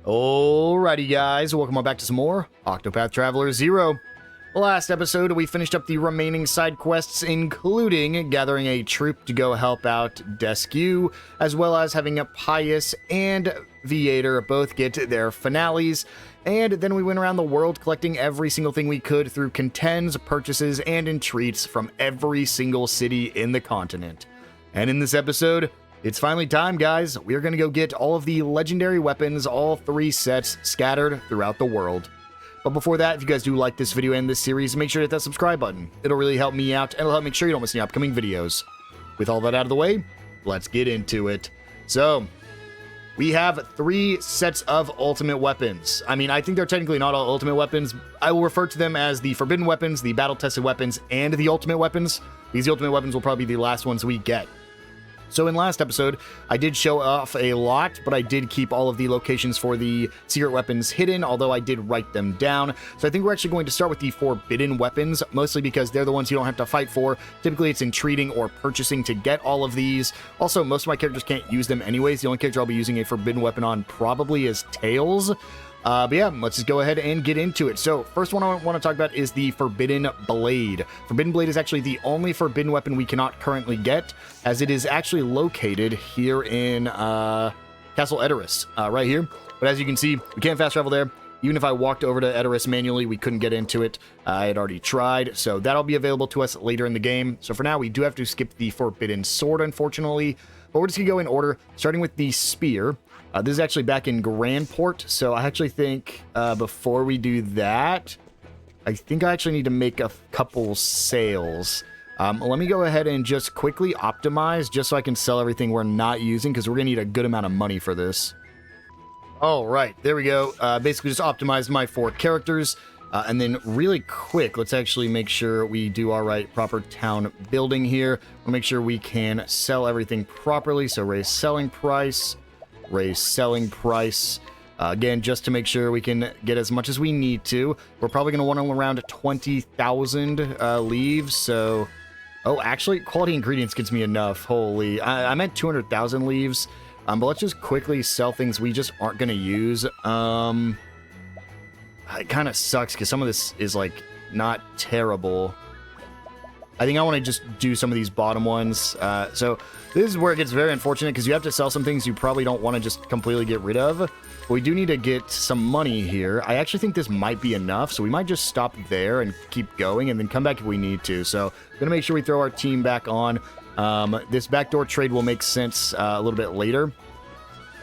Alrighty guys, welcome on back to some more Octopath Traveler 0. Last episode, we finished up the remaining side quests, including gathering a troop to go help out Descu, as well as having a Pius and Viator both get their finales. And then we went around the world collecting every single thing we could through contends, purchases, and entreats from every single city in the continent. And in this episode, it's finally time, guys. We're going to go get all of the legendary weapons, all 3 sets, scattered throughout the world. But before that, if you guys do like this video and this series, make sure to hit that subscribe button. It'll really help me out, and it'll help make sure you don't miss any upcoming videos. With all that out of the way, let's get into it. So, we have 3 sets of ultimate weapons. I mean, I think they're technically not all ultimate weapons. I will refer to them as the forbidden weapons, the battle-tested weapons, and the ultimate weapons. These ultimate weapons will probably be the last ones we get. So in last episode, I did show off a lot, but I did keep all of the locations for the secret weapons hidden, although I did write them down. So I think we're actually going to start with the forbidden weapons, mostly because they're the ones you don't have to fight for. Typically, it's entreating or purchasing to get all of these. Also, most of my characters can't use them anyways. The only character I'll be using a forbidden weapon on probably is Tails. But yeah, let's just go ahead and get into it. So, first one I want to talk about is the Forbidden Blade. Forbidden Blade is actually the only forbidden weapon we cannot currently get, as it is actually located here in Castle Edoris, right here. But as you can see, we can't fast travel there. Even if I walked over to Edoris manually, we couldn't get into it. I had already tried, so that'll be available to us later in the game. So for now, we do have to skip the Forbidden Sword, unfortunately. But we're just going to go in order, starting with the Spear. This is actually back in Grandport, so I actually think before we do that, I think I actually need to make a couple sales. Let me go ahead and just quickly optimize just so I can sell everything we're not using, because we're going to need a good amount of money for this. All right, there we go. Basically just optimized my 4 characters. And then really quick, let's actually make sure we do our proper town building here. We'll make sure we can sell everything properly. So raise selling price. Raise selling price. Again, just to make sure we can get as much as we need to. We're probably going to want around 20,000 leaves. So, oh, actually, quality ingredients gets me enough. Holy, I meant 200,000 leaves. But let's just quickly sell things we just aren't going to use. It kind of sucks because some of this is like not terrible. I think I want to just do some of these bottom ones. So this is where it gets very unfortunate because you have to sell some things you probably don't want to just completely get rid of. But we do need to get some money here. I actually think this might be enough, so we might just stop there and keep going and then come back if we need to. So I'm going to make sure we throw our team back on. This backdoor trade will make sense a little bit later.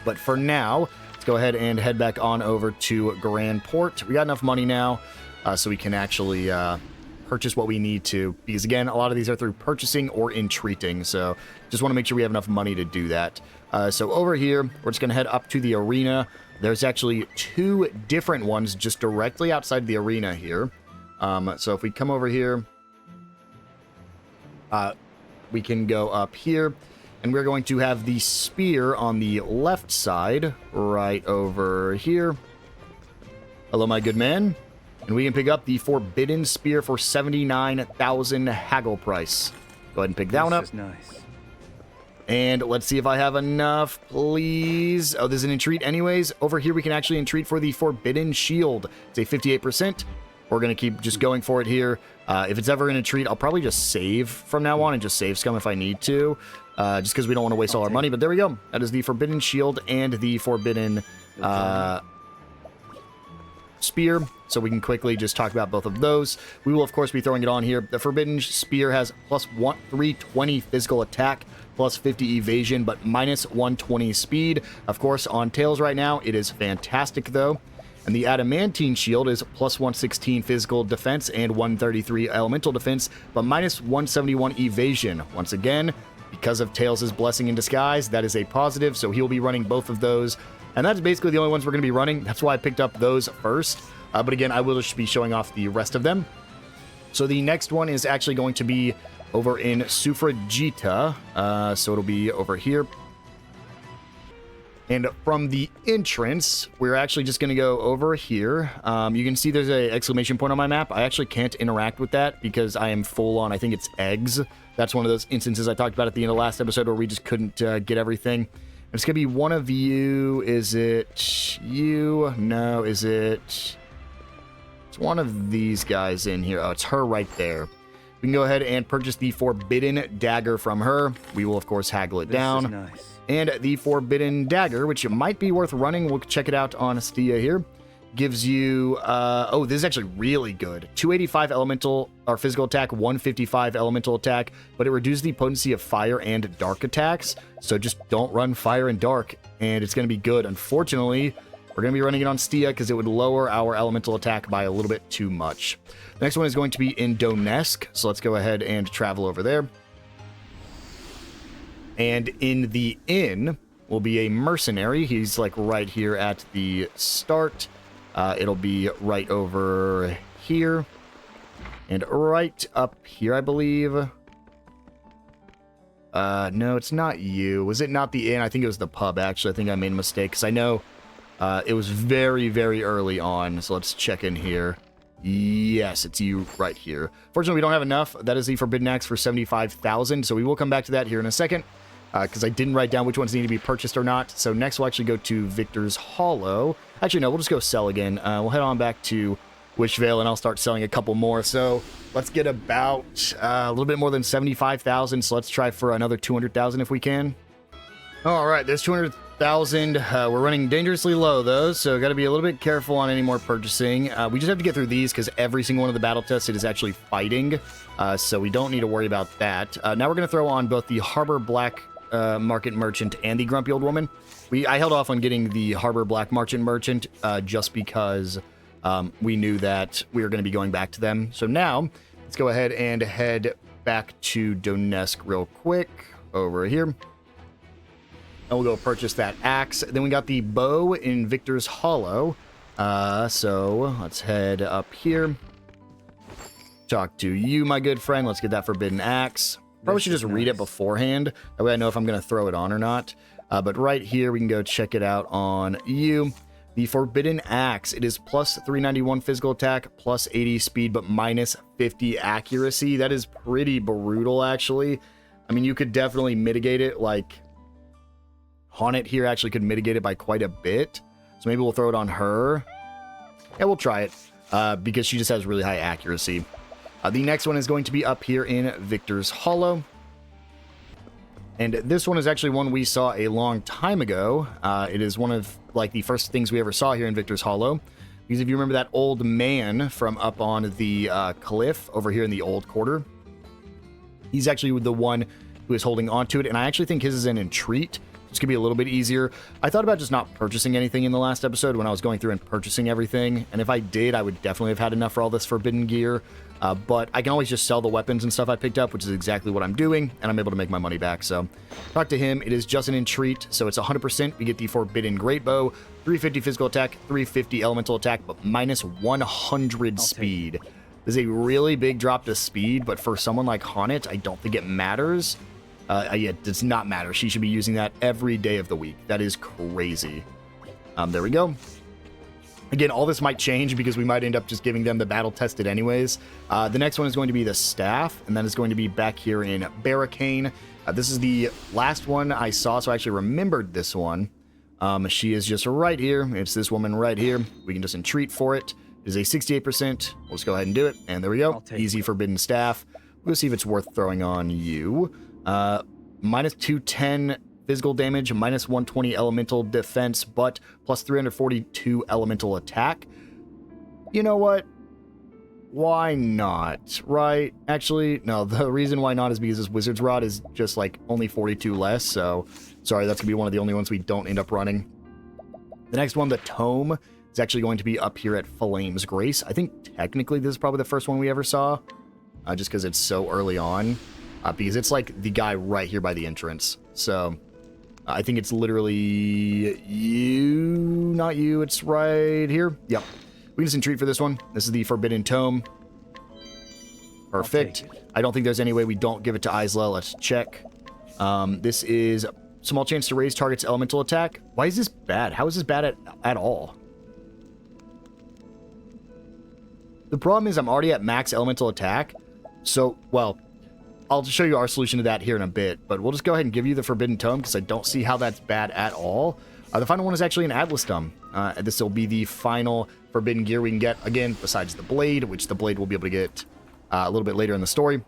But for now, let's go ahead and head back on over to Grandport. We got enough money now, so we can actually purchase what we need to, because again, a lot of these are through purchasing or entreating, so just want to make sure we have enough money to do that. So over here, we're just going to head up to the arena. There's actually 2 different ones just directly outside the arena here. So if we come over here, we can go up here, and we're going to have the spear on the left side, right over here. Hello, my good man. And we can pick up the Forbidden Spear for 79,000 haggle price. Go ahead and pick that one up. This is nice. And let's see if I have enough, please. Oh, there's an entreat anyways. Over here, we can actually entreat for the Forbidden Shield. It's a 58%. We're going to keep just going for it here. If it's ever an entreat, I'll probably just save from now on and just save scum if I need to. Just because we don't want to waste all our money. But there we go. That is the Forbidden Shield and the Forbidden Spear, so we can quickly just talk about both of those. We will, of course, be throwing it on here. The Forbidden Spear has plus 320 physical attack, plus 50 evasion, but minus 120 speed. Of course, on Tails right now, it is fantastic, though. And the Adamantine Shield is plus 116 physical defense and 133 elemental defense, but minus 171 evasion. Once again, because of Tails' blessing in disguise, that is a positive, so he'll be running both of those. And that's basically the only ones we're going to be running. That's why I picked up those first. But again, I will just be showing off the rest of them. So the next one is actually going to be over in Suffragita. So it'll be over here. And from the entrance, we're actually just going to go over here. You can see there's an exclamation point on my map. I actually can't interact with that because I am full on, I think it's eggs. That's one of those instances I talked about at the end of last episode where we just couldn't get everything. It's going to be one of you. Is it you? No, is it... It's one of these guys in here. Oh, it's her right there. We can go ahead and purchase the Forbidden Dagger from her. We will, of course, haggle it down. This is nice. And the Forbidden Dagger, which might be worth running. We'll check it out on Astia here. Gives you... oh, this is actually really good. 285 elemental or physical attack, 155 elemental attack, but it reduces the potency of fire and dark attacks. So just don't run fire and dark, and it's going to be good. Unfortunately, we're going to be running it on Stia because it would lower our elemental attack by a little bit too much. The next one is going to be in Donetsk, so let's go ahead and travel over there. And in the inn will be a mercenary. He's like right here at the start. It'll be right over here. And right up here, I believe. No, it's not you. Was it not the inn? I think it was the pub, actually. I think I made a mistake, because I know it was very, very early on. So let's check in here. Yes, it's you right here. Fortunately, we don't have enough. That is the Forbidden Axe for 75,000, so we will come back to that here in a second. Because I didn't write down which ones need to be purchased or not. So next we'll actually go to Victor's Hollow. Actually, no, we'll just go sell again. We'll head on back to Wishvale, and I'll start selling a couple more. So let's get about a little bit more than 75,000. So let's try for another 200,000 if we can. All right, there's 200,000. We're running dangerously low, though, so got to be a little bit careful on any more purchasing. We just have to get through these because every single one of the battle tests it is actually fighting. So we don't need to worry about that. Now we're going to throw on both the Harbor Black Market Merchant and the Grumpy Old Woman. I held off on getting the Harbor Black Merchant just because we knew that we were going to be going back to them. So now let's go ahead and head back to Donetsk real quick over here. And we'll go purchase that axe. Then we got the bow in Victor's Hollow. So let's head up here. Talk to you, my good friend. Let's get that Forbidden Axe. Probably should just read it beforehand. That way I know if I'm going to throw it on or not. But right here, we can go check it out on you. The Forbidden Axe. It is plus 391 physical attack, plus 80 speed, but minus 50 accuracy. That is pretty brutal, actually. I mean, you could definitely mitigate it. Like, Haunted here actually could mitigate it by quite a bit. So maybe we'll throw it on her. Yeah, we'll try it. Because she just has really high accuracy. The next one is going to be up here in Victor's Hollow. And this one is actually one we saw a long time ago. It is one of like the first things we ever saw here in Victor's Hollow. Because if you remember that old man from up on the cliff over here in the old quarter, he's actually the one who is holding onto it. And I actually think his is an entreat. It's going to be a little bit easier. I thought about just not purchasing anything in the last episode when I was going through and purchasing everything. And if I did, I would definitely have had enough for all this forbidden gear. But I can always just sell the weapons and stuff I picked up, which is exactly what I'm doing. And I'm able to make my money back. So talk to him. It is just an entreat. So it's 100%. We get the Forbidden Great Bow, 350 physical attack, 350 elemental attack, but minus 100 speed. This is a really big drop to speed. But for someone like Haunted, I don't think it matters. Yeah, it does not matter. She should be using that every day of the week. That is crazy. There we go. Again, all this might change because we might end up just giving them the battle tested anyways. The next one is going to be the staff, and then it's going to be back here in Barricane. This is the last one I saw, so I actually remembered this one. She is just right here. It's this woman right here. We can just entreat for it. It is a 68%. We'll just go ahead and do it. And there we go. Easy Forbidden Staff. We'll see if it's worth throwing on you. Minus 210 physical damage, minus 120 elemental defense, but plus 342 elemental attack. You know what? Why not? Right? Actually, no, the reason why not is because this Wizard's Rod is just like only 42 less, so sorry, that's gonna be one of the only ones we don't end up running. The next one, the Tome, is actually going to be up here at Flame's Grace. I think technically this is probably the first one we ever saw, just because it's so early on. Because it's like the guy right here by the entrance. So I think it's literally you, not you. It's right here. Yep. We can just entreat for this one. This is the Forbidden Tome. Perfect. I don't think there's any way we don't give it to Isla. Let's check. This is small chance to raise target's elemental attack. Why is this bad? How is this bad at all? The problem is I'm already at max elemental attack. So, well, I'll show you our solution to that here in a bit, but we'll just go ahead and give you the Forbidden Tome because I don't see how that's bad at all. The final one is actually an Atlas Tome. This will be the final Forbidden Gear we can get, again, besides the Blade, which the Blade we'll be able to get a little bit later in the story.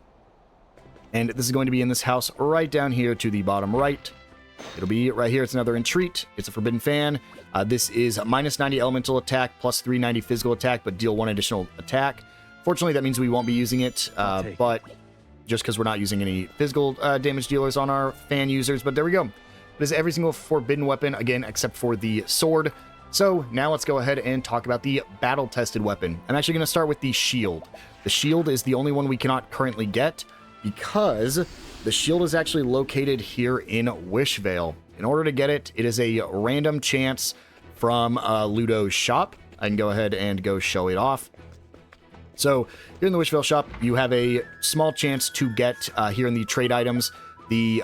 And this is going to be in this house right down here to the bottom right. It'll be right here. It's another Entreat. It's a Forbidden Fan. This is minus 90 elemental attack, plus 390 physical attack, but deal 1 additional attack. Fortunately, that means we won't be using it, but just because we're not using any physical damage dealers on our fan users. But there we go. It is every single forbidden weapon, again, except for the sword. So now let's go ahead and talk about the battle-tested weapon. I'm actually going to start with the shield. The shield is the only one we cannot currently get because the shield is actually located here in Wishvale. In order to get it, it is a random chance from Ludo's shop. I can go ahead and go show it off. So here in the Wishvale shop, you have a small chance to get here in the trade items, the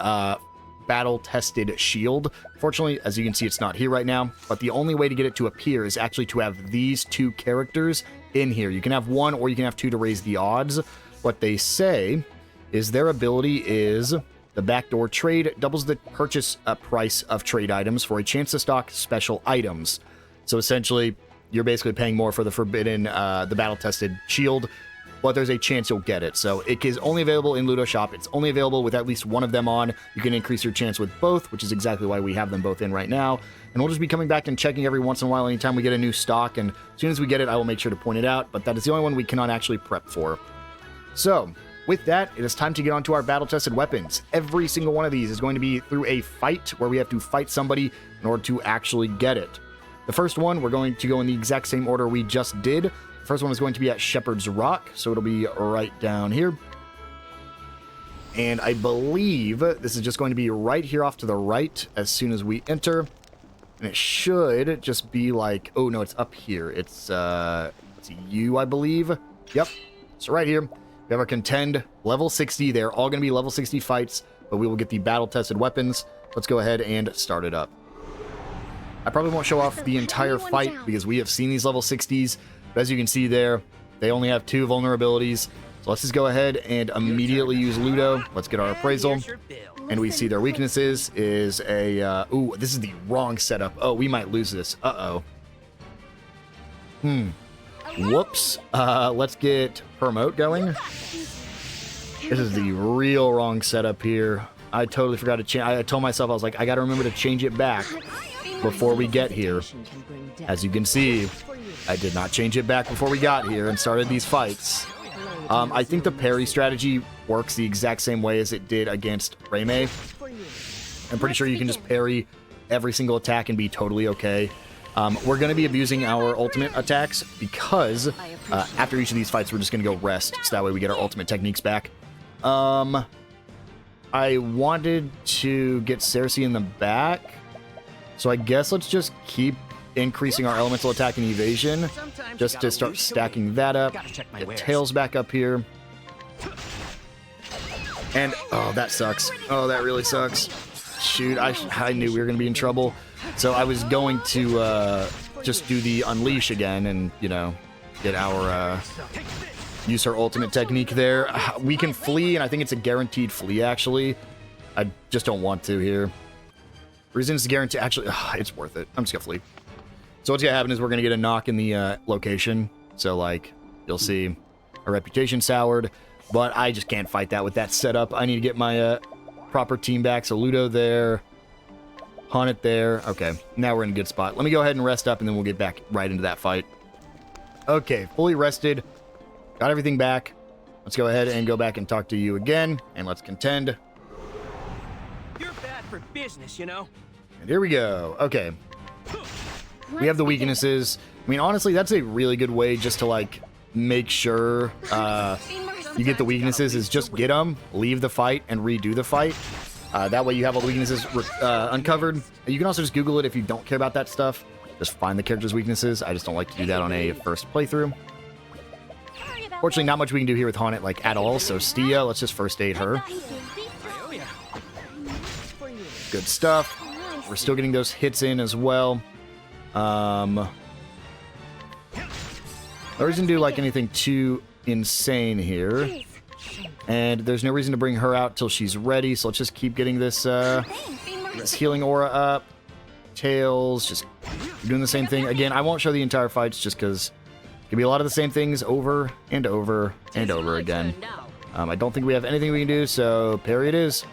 battle-tested shield. Fortunately, as you can see, it's not here right now, but the only way to get it to appear is actually to have these 2 characters in here. You can have 1 or you can have 2 to raise the odds. What they say is their ability is the backdoor trade doubles the purchase price of trade items for a chance to stock special items. So essentially, you're basically paying more for the forbidden, the battle-tested shield, but there's a chance you'll get it. So it is only available in Ludo Shop. It's only available with at least one of them on. You can increase your chance with both, which is exactly why we have them both in right now. And we'll just be coming back and checking every once in a while anytime we get a new stock. And as soon as we get it, I will make sure to point it out. But that is the only one we cannot actually prep for. So with that, it is time to get onto our battle-tested weapons. Every single one of these is going to be through a fight where we have to fight somebody in order to actually get it. The first one, we're going to go in the exact same order we just did. The first one is going to be at Shepherd's Rock, so it'll be right down here. And I believe this is just going to be right here off to the right as soon as we enter. And it should just be like, oh no, it's up here. It's U, I believe. Yep. So right here, we have our contend, level 60. They're all going to be level 60 fights, but we will get the battle-tested weapons. Let's go ahead and start it up. I probably won't show off the entire fight because we have seen these level 60s. But as you can see there, they only have 2 vulnerabilities. So let's just go ahead and immediately use Ludo. Let's get our appraisal. And we see their weaknesses is a... ooh, this is the wrong setup. Oh, we might lose this. Uh-oh. Whoops. Let's get Promote going. This is the real wrong setup here. I totally forgot to change. I told myself, I was like, I gotta remember to change it back before we get here. As you can see, I did not change it back before we got here and started these fights. I think the parry strategy works the exact same way as it did against Reime. I'm pretty sure you can just parry every single attack and be totally okay. We're going to be abusing our ultimate attacks because after each of these fights, we're just going to go rest. So that way we get our ultimate techniques back. I wanted to get Cersei in the back. So I guess let's just keep increasing our elemental attack and evasion just to start stacking that up. Get Tails back up here. And, oh, that sucks. Oh, that really sucks. Shoot, I knew we were going to be in trouble. So I was going to just do the Unleash again and, you know, get our, use her ultimate technique there. We can flee, and I think it's a guaranteed flee, actually. I just don't want to here. Reason it's guaranteed, actually, it's worth it. I'm just going to flee. So what's going to happen is we're going to get a knock in the location. So, like, you'll see our reputation soured. But I just can't fight that with that setup. I need to get my proper team back. So Ludo there. Haunted there. Okay, now we're in a good spot. Let me go ahead and rest up, and then we'll get back right into that fight. Okay, fully rested. Got everything back. Let's go ahead and go back and talk to you again. And let's contend. You're bad for business, you know? And here we go. Okay. We have the weaknesses. I mean, honestly, that's a really good way just to, like, make sure you get the weaknesses is just get them, leave the fight, and redo the fight. That way you have all the weaknesses uncovered. You can also just Google it if you don't care about that stuff. Just find the character's weaknesses. I just don't like to do that on a first playthrough. Fortunately, not much we can do here with Haunted, like, at all. So, Stia, let's just first aid her. Good stuff. We're still getting those hits in as well. No reason to do, like, anything too insane here. And there's no reason to bring her out till she's ready, so let's just keep getting this, this healing aura up. Tails, just doing the same thing. Again, I won't show the entire fights just because it can be a lot of the same things over and over and over again. I don't think we have anything we can do, so parry it is.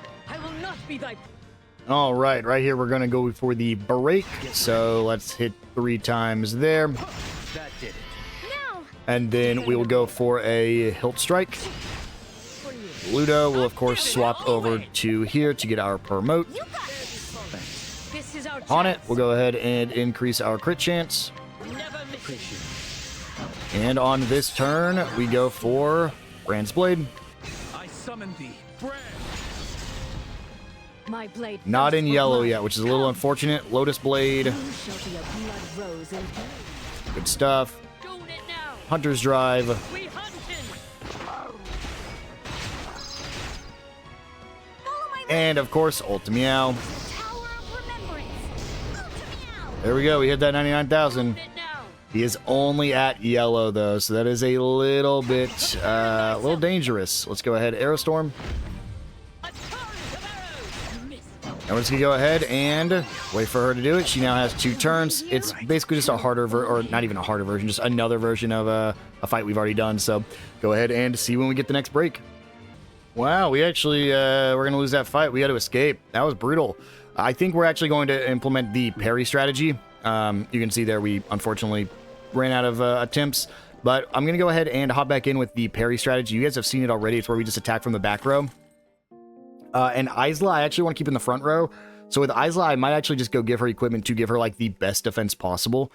All right, right here we're going to go for the break. So let's hit 3 times there. And then we will go for a hilt strike. Ludo will, of course, swap over to here to get our promote. On it, we'll go ahead and increase our crit chance. And on this turn, we go for Brand's Blade. Not in yellow yet, which is a little unfortunate. Lotus Blade. Good stuff. Hunter's Drive. And, of course, Ultimeow. There we go. We hit that 99,000. He is only at yellow, though, so that is a little bit, dangerous. Let's go ahead. Aerostorm. And we're just going to go ahead and wait for her to do it. She now has 2 turns. It's basically just a harder, or not even a harder version, just another version of a fight we've already done. So go ahead and see when we get the next break. Wow, we actually, we're going to lose that fight. We had to escape. That was brutal. I think we're actually going to implement the parry strategy. You can see there we unfortunately ran out of attempts. But I'm going to go ahead and hop back in with the parry strategy. You guys have seen it already. It's where we just attack from the back row. And Isla, I actually want to keep in the front row. So with Isla, I might actually just go give her equipment to give her, like, the best defense possible.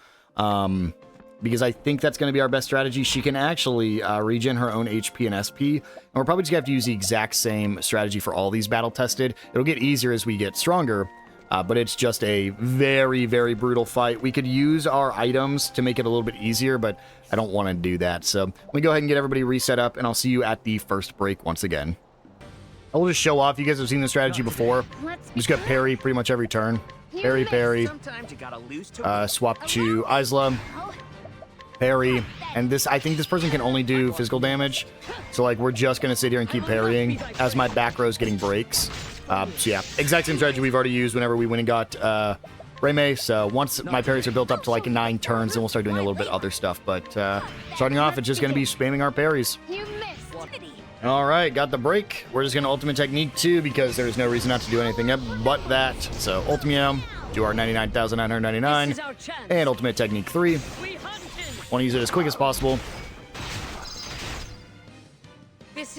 Because I think that's going to be our best strategy. She can actually regen her own HP and SP. And we're probably just going to have to use the exact same strategy for all these battle-tested. It'll get easier as we get stronger. But it's just a very, very brutal fight. We could use our items to make it a little bit easier, but I don't want to do that. So let me go ahead and get everybody reset up, and I'll see you at the first break once again. I'll just show off. You guys have seen this strategy before. Just got parry pretty much every turn. Parry, parry. Swap to Isla. Parry. And this, I think this person can only do physical damage. So, like, we're just going to sit here and keep parrying as my back row is getting breaks. So, yeah. Exact same strategy we've already used whenever we went and got Reimei. So, once my parries are built up to, like, 9 turns, then we'll start doing a little bit other stuff. But, starting off, it's just going to be spamming our parries. All right, got the break. We're just going to Ultimate Technique 2 because there's no reason not to do anything but that. So, Ultimeow, do our 99,999. And Ultimate Technique 3. Want to use it as quick as possible.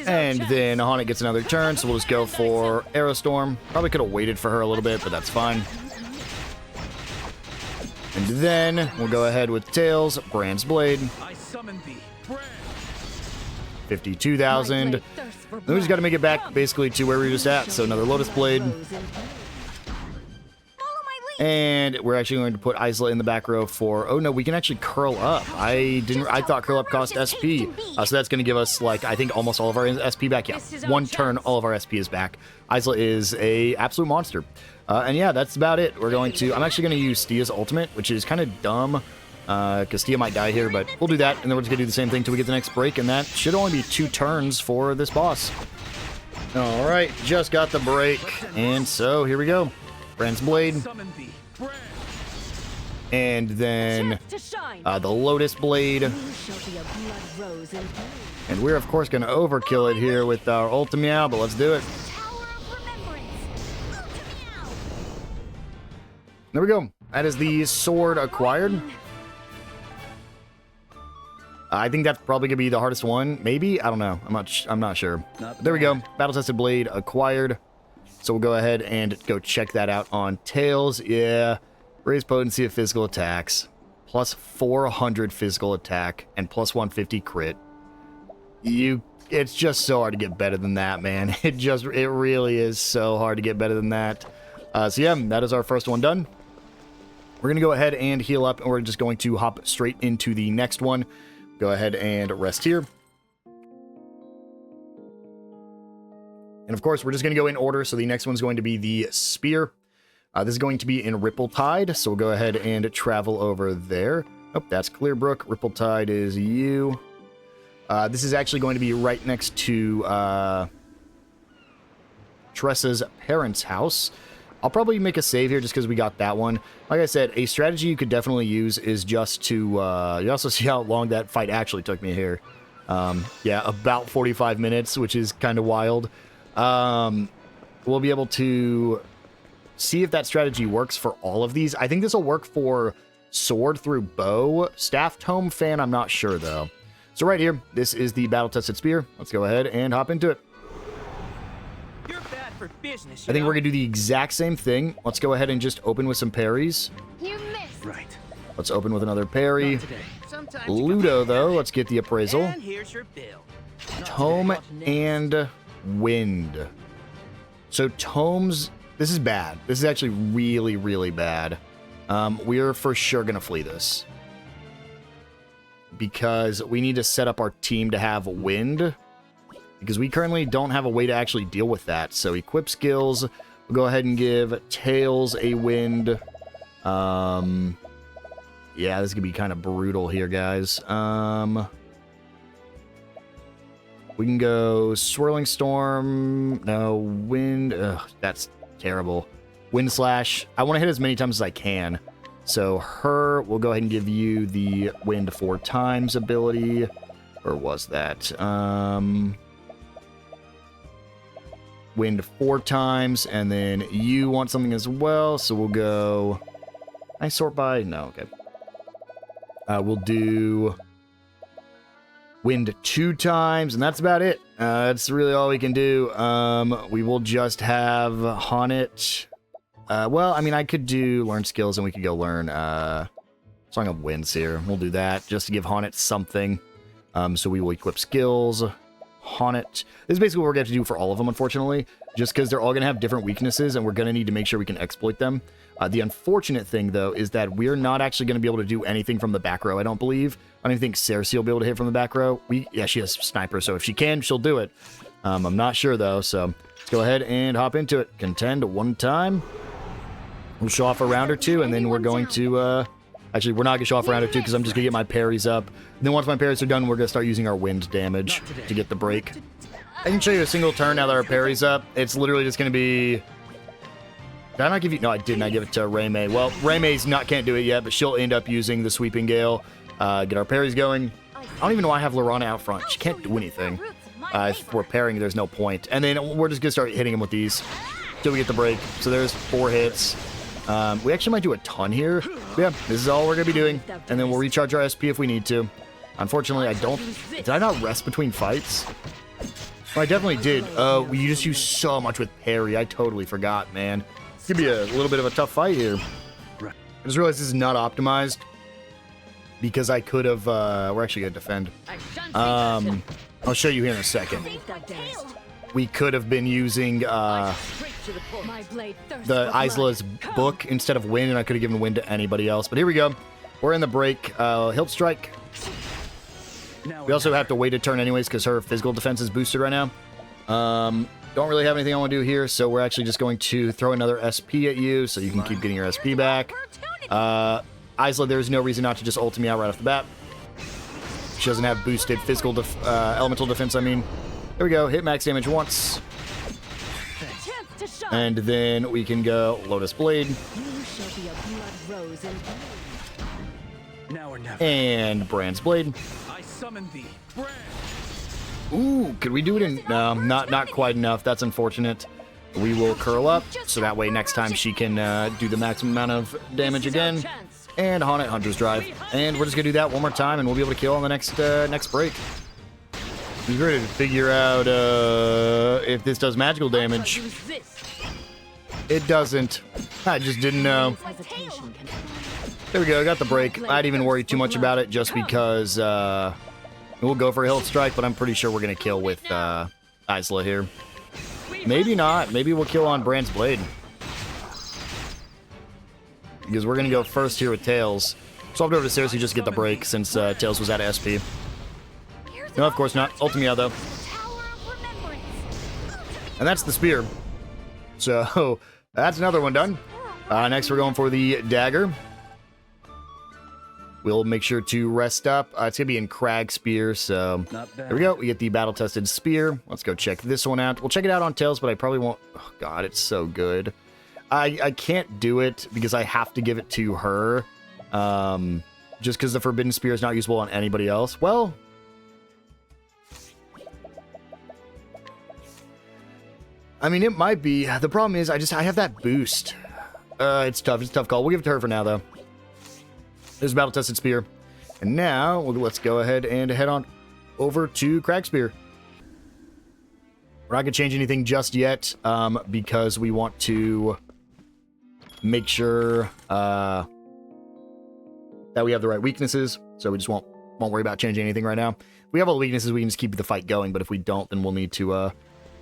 And then Haunted gets another turn, so we'll just go for Aerostorm. Probably could have waited for her a little bit, but that's fine. And then we'll go ahead with Tails, Brand's Blade. 52,000. Then we just got to make it back basically to where we were just at. So another Lotus Blade. And we're actually going to put Isla in the back row for... Oh, no, we can actually curl up. I thought curl up cost SP. So that's going to give us, like, I think almost all of our SP back. Yeah, 1 turn, all of our SP is back. Isla is a absolute monster. And yeah, that's about it. We're going to... I'm actually going to use Stia's ultimate, which is kind of dumb. Because Stia might die here, but we'll do that. And then we're just going to do the same thing until we get the next break. And that should only be 2 turns for this boss. All right, just got the break. And so, here we go. Brand's Blade. And then the Lotus Blade. And we're, of course, going to overkill it here with our Ultimeow, but let's do it. There we go. That is the sword acquired. I think that's probably going to be the hardest one. Maybe? I don't know. I'm not sure. There we go. Battle-tested blade acquired. So we'll go ahead and go check that out on Tails. Yeah. Raise potency of physical attacks. Plus 400 physical attack. And plus 150 crit. It's just so hard to get better than that, man. It really is so hard to get better than that. So yeah, that is our first one done. We're going to go ahead and heal up. And we're just going to hop straight into the next one. Go ahead and rest here. And of course, we're just going to go in order. So the next one's going to be the Spear. This is going to be in Ripple-Tide. So we'll go ahead and travel over there. Oh, that's Clearbrook. Ripple-Tide is you. This is actually going to be right next to Tressa's parents' house. I'll probably make a save here just because we got that one. Like I said, a strategy you could definitely use is just to... you also see how long that fight actually took me here. Yeah, about 45 minutes, which is kind of wild. We'll be able to see if that strategy works for all of these. I think this will work for sword through bow. Staff tome fan, I'm not sure, though. So right here, this is the battle-tested spear. Let's go ahead and hop into it. You're bad for business, I think we're going to do the exact same thing. Let's go ahead and just open with some parries. You missed. Right. Let's open with another parry. Not today. Sometimes you Ludo, come though, in let's get the appraisal. and here's your bill. Not Tome today. and wind. So tomes, this is bad. This is actually really, really bad. We're for sure going to flee this. Because we need to set up our team to have wind. Because we currently don't have a way to actually deal with that. So equip skills. We'll go ahead and give Tails a wind. Yeah, this is going to be kind of brutal here, guys. We can go Swirling Storm. No, Wind. Ugh, that's terrible. Wind Slash. I want to hit as many times as I can. So her, we'll go ahead and give you the Wind 4 times ability. Or was that? Wind 4 times. And then you want something as well. So we'll go... Can I sort by? No, okay. We'll do... Wind 2 times, and that's about it. That's really all we can do. We will just have Haunted. Well, I mean, I could do Learn Skills, and we could go learn Song of Winds here. We'll do that, just to give Haunted something. So we will equip skills. Haunted. This is basically what we're going to have to do for all of them, unfortunately. Just because they're all going to have different weaknesses, and we're going to need to make sure we can exploit them. The unfortunate thing, though, is that we're not actually going to be able to do anything from the back row, I don't believe. I don't even think Cersei will be able to hit from the back row. Yeah, she has Sniper, so if she can, she'll do it. I'm not sure, though, so let's go ahead and hop into it. Contend 1 time. We'll show off a round or 2, and then we're going to... Actually, we're not going to show off a round or 2, because I'm just going to get my parries up. And then once my parries are done, we're going to start using our wind damage to get the break. I can show you a single turn now that our parry's up. It's literally just going to be... Did I not give you... No, I did not give it to Raymay. Well, Raymay's can't do it yet, but she'll end up using the Sweeping Gale. Get our parries going. I don't even know why I have Lorana out front. She can't do anything. If we're parrying, there's no point. And then we're just going to start hitting him with these till we get the break. So there's 4 hits. We actually might do a ton here. But yeah, this is all we're going to be doing. And then we'll recharge our SP if we need to. Unfortunately, I don't... Did I not rest between fights? Well, I definitely did. We just use so much with parry. I totally forgot, man. It's going to be a little bit of a tough fight here. I just realized this is not optimized. Because I could have... we're actually going to defend. I'll show you here in a second. We could have been using the Isla's book instead of wind, and I could have given wind to anybody else. But here we go. We're in the break. Hilt Strike. We also have to wait a turn anyways because her physical defense is boosted right now. Don't really have anything I want to do here, so we're actually just going to throw another SP at you so you can keep getting your SP back. Isla, there's no reason not to just ult me out right off the bat. She doesn't have boosted physical elemental defense, I mean. There we go. Hit max damage once. And then we can go Lotus Blade. Now or never. And Brand's Blade. I summon thee, Brand. Ooh, could we do it in... No, not quite enough. That's unfortunate. We will curl up, so that way next time she can do the maximum amount of damage again. And Haunted Hunter's Drive. And we're just going to do that one more time, and we'll be able to kill on the next break. We're ready to figure out if this does magical damage. It doesn't. I just didn't know. There we go, got the break. I didn't even worry too much about it just because we'll go for a Hilt Strike, but I'm pretty sure we're going to kill with Isla here. Maybe not. Maybe we'll kill on Brand's Blade. Because we're going to go first here with Tails. Swapped over to Cersei just to get the break since Tails was out of SP. No, of course not. Ultimate though. And that's the spear. So, that's another one done. Next we're going for the dagger. we'll make sure to rest up. It's going to be in Crag Spear, so there we go. We get the battle-tested spear. Let's go check this one out. We'll check it out on Tails, but I probably won't. Oh, God, it's so good. I can't do it because I have to give it to her. Just because the Forbidden Spear is not usable on anybody else. Well, I mean, it might be. The problem is I have that boost. It's tough. It's a tough call. We'll give it to her for now, though. There's a battle-tested spear. And now, let's go ahead and head on over to Crag Spear. We're not going to change anything just yet, because we want to make sure that we have the right weaknesses. So we just won't worry about changing anything right now. If we have all the weaknesses, we can just keep the fight going. But if we don't, then we'll need to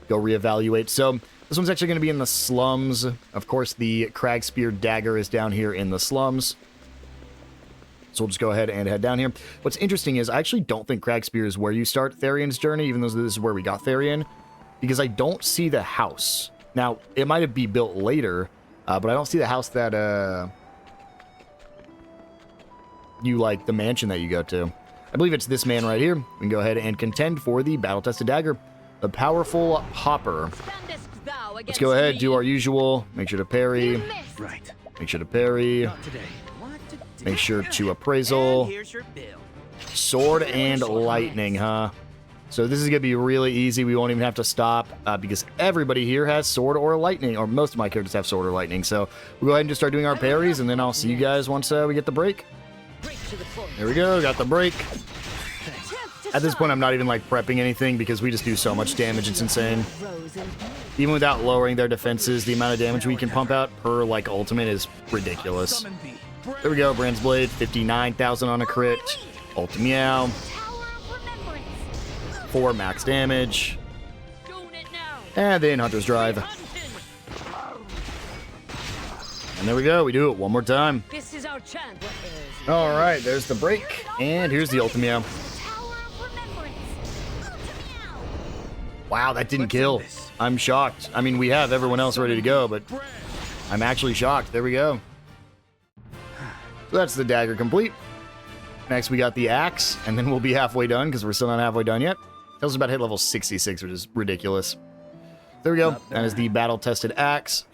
go reevaluate. So this one's actually going to be in the slums. Of course, the Crag Spear dagger is down here in the slums. So we'll just go ahead and head down here. What's interesting is I actually don't think Crag Spear is where you start Tharion's journey, even though this is where we got Tharion, because I don't see the house. Now, it might be built later, but I don't see the house that, you like, the mansion that you go to. I believe it's this man right here. We can go ahead and contend for the battle-tested dagger, the powerful Hopper. Let's go ahead, do our usual. Make sure to parry. Right. Make sure to parry. Not today. Make sure to appraisal. And here's your bill. Sword and lightning, huh? So this is going to be really easy. We won't even have to stop because everybody here has sword or lightning, or most of my characters have sword or lightning. So we'll go ahead and just start doing our parries, and then I'll see you guys once we get the break. There we go. Got the break. At this point, I'm not even like prepping anything because we just do so much damage. It's insane. Even without lowering their defenses, the amount of damage we can pump out per like ultimate is ridiculous. There we go, Brand's Blade, 59,000 on a crit. Ult Meow. 4 max damage. And then Hunter's Drive. And there we go, we do it one more time. This is our chance. Alright, there's the break. And here's the Ult Meow. Wow, that didn't kill. I'm shocked. I mean, we have everyone else ready to go, but I'm actually shocked. There we go. So that's the dagger complete. Next, we got the axe, and then we'll be halfway done because we're still not halfway done yet. Tells us about hit level 66, which is ridiculous. There we go. That is the battle-tested axe,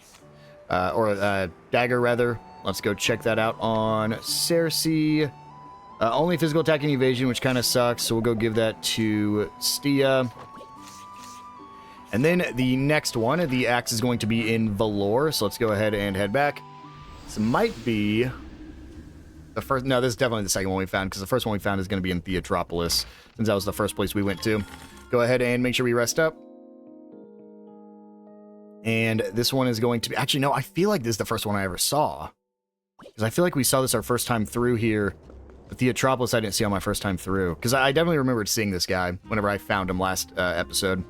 or dagger, rather. Let's go check that out on Cersei. Only physical attack and evasion, which kind of sucks, so we'll go give that to Stia. And then the next one, the axe is going to be in Valor, so let's go ahead and head back. This might be the first. No, this is definitely the second one we found, because the first one we found is going to be in Theatropolis, since that was the first place we went to. Go ahead and make sure we rest up. And this one is going to be... Actually, no, I feel like this is the first one I ever saw. Because I feel like we saw this our first time through here. But Theatropolis I didn't see on my first time through. Because I definitely remembered seeing this guy whenever I found him last episode.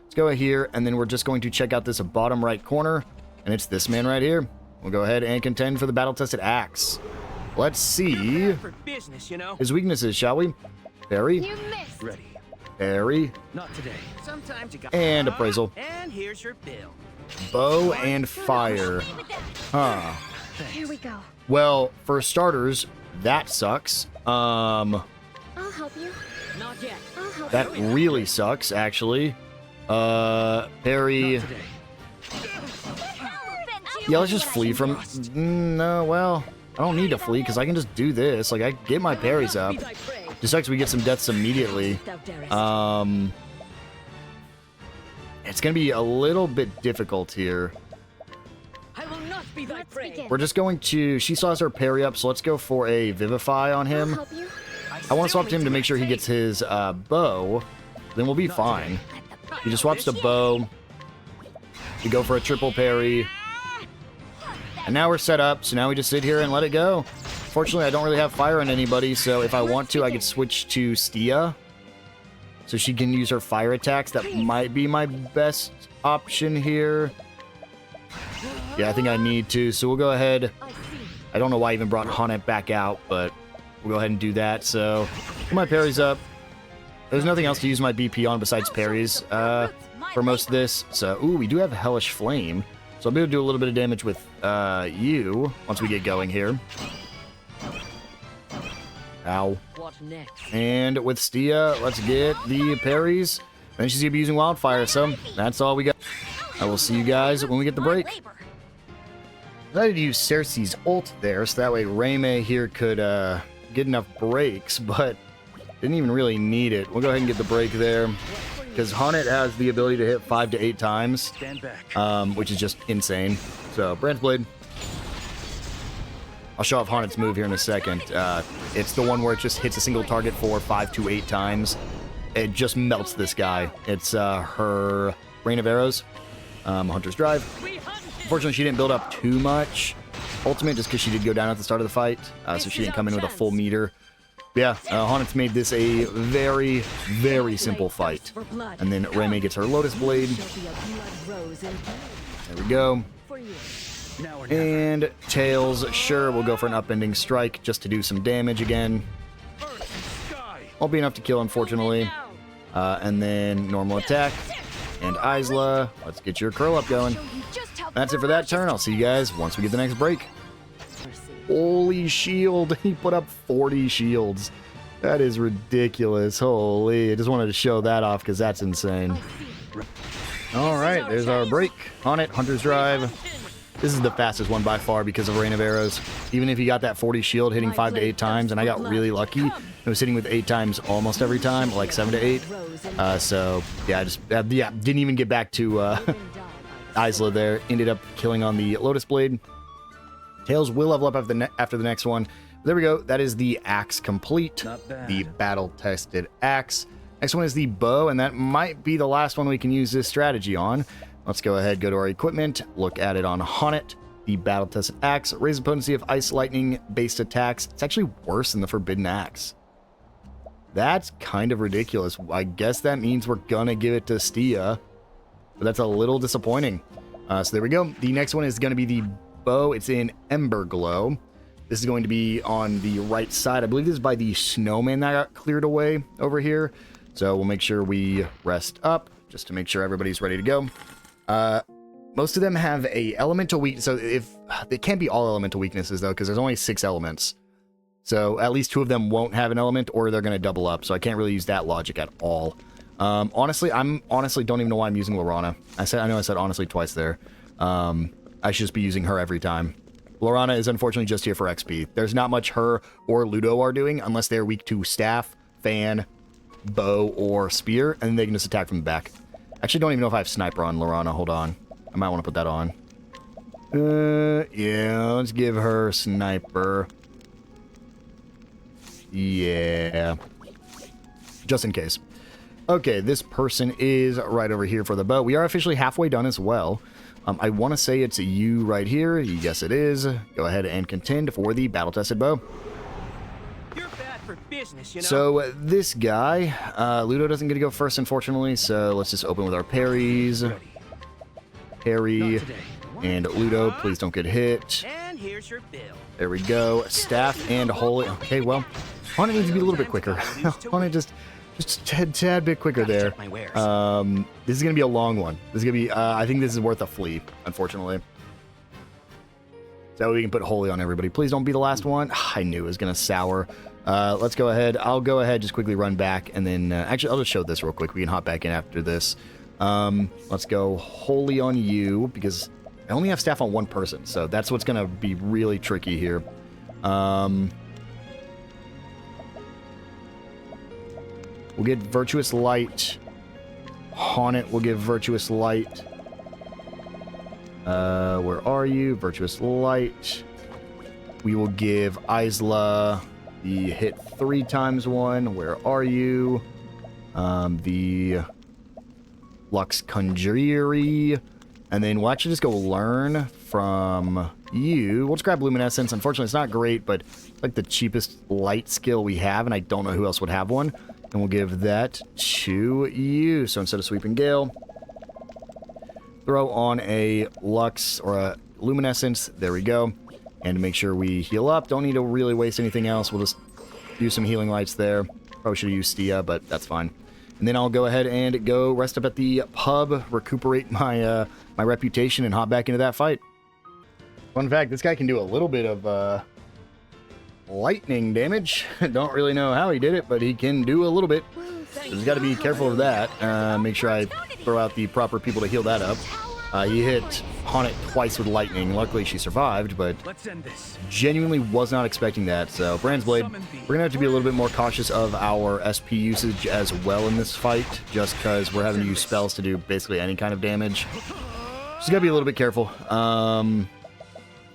Let's go here, and then we're just going to check out this bottom right corner. And it's this man right here. We'll go ahead and contend for the battle-tested axe. Let's see For business, you know. his weaknesses, shall we? Parry. You missed. Ready. Parry. Not today. Sometimes you got. And appraisal. And here's your bill. Bow and fire. Huh. Here we go. Well, for starters, that sucks. I'll help you. Not yet. I'll help That really sucks, actually. Parry. Not today. Yeah, let's just flee from... No, well, I don't need to flee, because I can just do this. Like, I get my parries up. Just sucks we get some deaths immediately. It's going to be a little bit difficult here. I will not be thy prey. We're just going to... She still has her parry up, so let's go for a Vivify on him. Help you. I want to swap to him to make sure he gets his bow. Then we'll be fine. He just swaps to bow. We go for a triple parry. And now we're set up, so now we just sit here and let it go. Fortunately, I don't really have fire on anybody, so if I want to, I could switch to Stia. So she can use her fire attacks. That might be my best option here. Yeah, I think I need to, so we'll go ahead. I don't know why I even brought Haunted back out, but we'll go ahead and do that. So, put my parries up. There's nothing else to use my BP on besides parries for most of this. So, ooh, we do have Hellish Flame. So I'll be able to do a little bit of damage with you once we get going here. Ow. What next? And with Stia, let's get the parries. Then she's gonna be using Wildfire, so that's all we got. I will see you guys when we get the break. I decided to use Cersei's ult there, so that way Reime here could get enough breaks, but didn't even really need it. We'll go ahead and get the break there, because Honnet has the ability to hit 5 to 8 times, which is just insane. So, Brand's Blade. I'll show off Honnet's move here in a second. It's the one where it just hits a single target for 5 to 8 times. It just melts this guy. It's her Rain of Arrows, Hunter's Drive. Unfortunately, she didn't build up too much ultimate just because she did go down at the start of the fight, so she didn't come in with a full meter. Yeah, Honnet's made this a very, very simple fight. And then Reime gets her Lotus Blade. There we go. And Tails, sure, we'll go for an upending strike just to do some damage again. Won't be enough to kill, unfortunately. And then normal attack. And Isla, let's get your curl up going. That's it for that turn. I'll see you guys once we get the next break. Holy shield. He put up 40 shields. That is ridiculous. Holy. I just wanted to show that off because that's insane. Alright, there's our break. Honnet, Hunter's Drive. This is the fastest one by far because of Rain of Arrows. Even if you got that 40 shield hitting 5 to 8 times, and I got really lucky. It was hitting with 8 times almost every time, like 7 to 8. So, yeah, I just didn't even get back to Isla there. Ended up killing on the Lotus Blade. Tails will level up after the next one. There we go. That is the axe complete. The battle-tested axe. Next one is the bow, and that might be the last one we can use this strategy on. Let's go ahead, go to our equipment, look at it on Honnet. The battle-tested axe. Raise the potency of ice lightning-based attacks. It's actually worse than the forbidden axe. That's kind of ridiculous. I guess that means we're gonna give it to Stia. But that's a little disappointing. So there we go. The next one is going to be the bow. It's in Ember Glow. This is going to be on the right side. I believe this is by the snowman that got cleared away over here. So we'll make sure we rest up just to make sure everybody's ready to go. Most of them have a elemental weakness. So if they can't be all elemental weaknesses though, because there's only 6 elements. So at least 2 of them won't have an element, or they're going to double up. So I can't really use that logic at all. Honestly don't even know why I'm using Lorana. I know I said honestly twice there. I should just be using her every time. Lorana is unfortunately just here for XP. There's not much her or Ludo are doing unless they're weak to staff, fan, bow, or spear, and they can just attack from the back. Actually, don't even know if I have sniper on Lorana. Hold on. I might want to put that on. Yeah, let's give her sniper. Yeah. Just in case. Okay, this person is right over here for the bow. We are officially halfway done as well. I want to say it's you right here. Yes, it is. Go ahead and contend for the battle-tested bow. You're bad for business, you know? So this guy, Ludo doesn't get to go first, unfortunately. So let's just open with our parries. Parry. And Ludo, please don't get hit. And here's your bill. There we go. Staff and holy. Okay, well, Honnet needs to be a little bit quicker. Honnet just a tad bit quicker there. This is going to be a long one. This is going to be, I think this is worth a flea, unfortunately. So we can put holy on everybody. Please don't be the last one. I knew it was going to sour. Let's go ahead. I'll go ahead, just quickly run back, and then, actually, I'll just show this real quick. We can hop back in after this. Let's go holy on you, because I only have staff on one person, so that's what's going to be really tricky here. We'll get Virtuous Light. Honnet will give Virtuous Light. Where are you? Virtuous Light. We will give Isla the hit 3 times 1. Where are you? The Lux Conjury. And then we'll actually just go learn from you. We'll just grab Luminescence. Unfortunately, it's not great, but it's like the cheapest light skill we have, and I don't know who else would have one. And we'll give that to you. So instead of Sweeping Gale, throw on a Lux or a Luminescence. There we go. And to make sure we heal up, don't need to really waste anything else. We'll just do some healing lights there. Probably should have used Stia, but that's fine. And then I'll go ahead and go rest up at the pub, recuperate my my reputation, and hop back into that fight. Fun fact, this guy can do a little bit of lightning damage. Don't really know how he did it, but he can do a little bit. Just got to be careful of that. Make sure I throw out the proper people to heal that up. He hit Haunted twice with lightning. Luckily, she survived, but genuinely was not expecting that. So, Brand's Blade, we're going to have to be a little bit more cautious of our SP usage as well in this fight, just because we're having to use spells to do basically any kind of damage. Just got to be a little bit careful.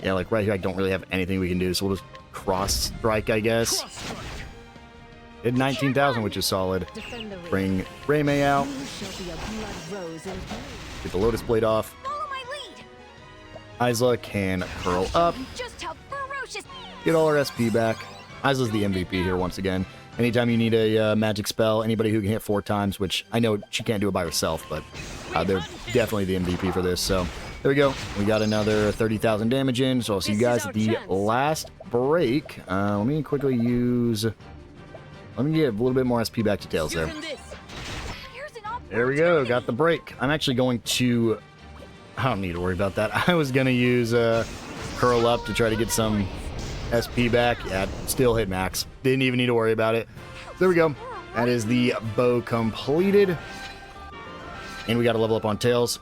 Yeah, like right here, I don't really have anything we can do, so we'll just cross strike, I guess. Hit 19,000, which is solid. Bring Raymay out. Get the Lotus Blade off. Isla can curl up. Get all our SP back. Isla's the MVP here once again. Anytime you need a magic spell, anybody who can hit 4 times, which I know she can't do it by herself, but they're definitely the MVP for this, so... There we go. We got another 30,000 damage in, so I'll see you guys at the last break. Let me quickly use... Let me get a little bit more SP back to Tails there. There we go. Got the break. I'm actually going to... I don't need to worry about that. I was going to use Curl Up to try to get some SP back. Yeah, still hit max. Didn't even need to worry about it. There we go. That is the bow completed. And we got to level up on Tails.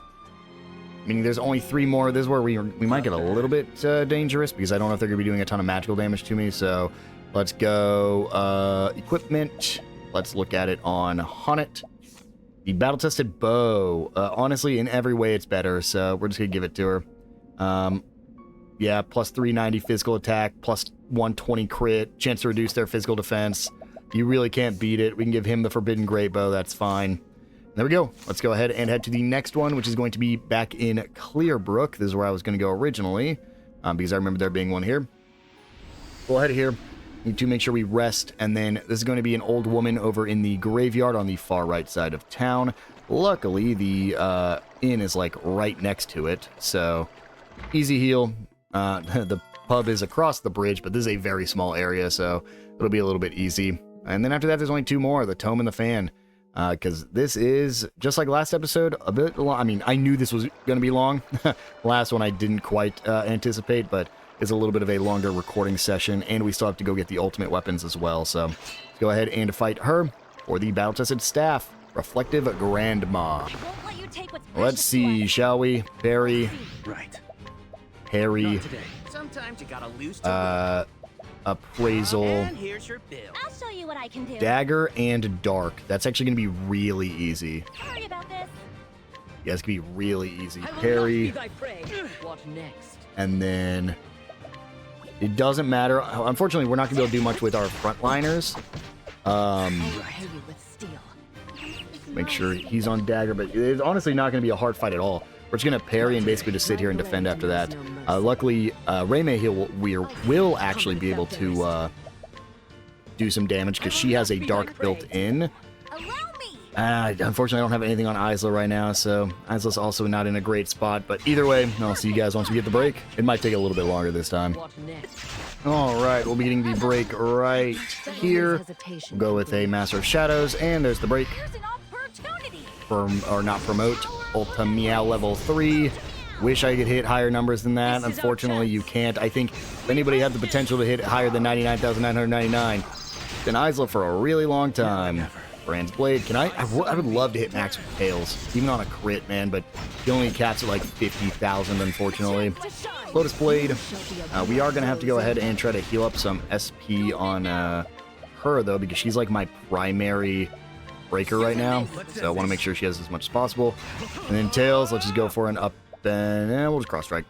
Meaning there's only 3 more. This is where we might get a little bit dangerous, because I don't know if they're going to be doing a ton of magical damage to me. So let's go equipment. Let's look at it on Hunnet. The battle-tested bow. Honestly, in every way, it's better. So we're just going to give it to her. Yeah, plus 390 physical attack, plus 120 crit, chance to reduce their physical defense. You really can't beat it. We can give him the Forbidden Great Bow. That's fine. There we go. Let's go ahead and head to the next one, which is going to be back in Clearbrook. This is where I was going to go originally, because I remember there being one here. We'll head here. Need to make sure we rest, and then this is going to be an old woman over in the graveyard on the far right side of town. Luckily, the inn is like right next to it, so easy heal. The pub is across the bridge, but this is a very small area, so it'll be a little bit easy. And then after that, there's only 2 more, the Tome and the Fan. Because this is, just like last episode, a bit long. I mean, I knew this was going to be long. Last one I didn't quite anticipate, but it's a little bit of a longer recording session, and we still have to go get the ultimate weapons as well. So let's go ahead and fight her for the battle-tested staff, Reflective Grandma. Let's see, shall we? Parry. Right. Parry. Sometimes you gotta lose Appraisal. And here's your bill. I'll show you what I can do. Dagger and Dark. That's actually going to be really easy. Sorry about this. Yeah, it's going to be really easy. Parry. What next? And then it doesn't matter. Unfortunately, we're not going to be able to do much with our frontliners. Make sure he's on Dagger, but it's honestly not going to be a hard fight at all. We're just going to parry and basically just sit here and defend after that. Luckily, Raymay will actually be able to do some damage because she has a Dark built in. Unfortunately, I don't have anything on Isla right now, so Isla's also not in a great spot. But either way, I'll see you guys once we get the break. It might take a little bit longer this time. All right, we'll be getting the break right here. We'll go with a Master of Shadows, and there's the break. Not promote. Ulta Meow level 3. Wish I could hit higher numbers than that. Unfortunately, you can't. I think if anybody had the potential to hit higher than 99,999, then Isla for a really long time. Brand's Blade. I would love to hit max with Tails, even on a crit, man, but he only caps at like 50,000, unfortunately. Lotus Blade. We are going to have to go ahead and try to heal up some SP on her, though, because she's like my primary breaker right now, so I want to make sure she has as much as possible. And then Tails, let's just go for an up, and we'll just cross strike.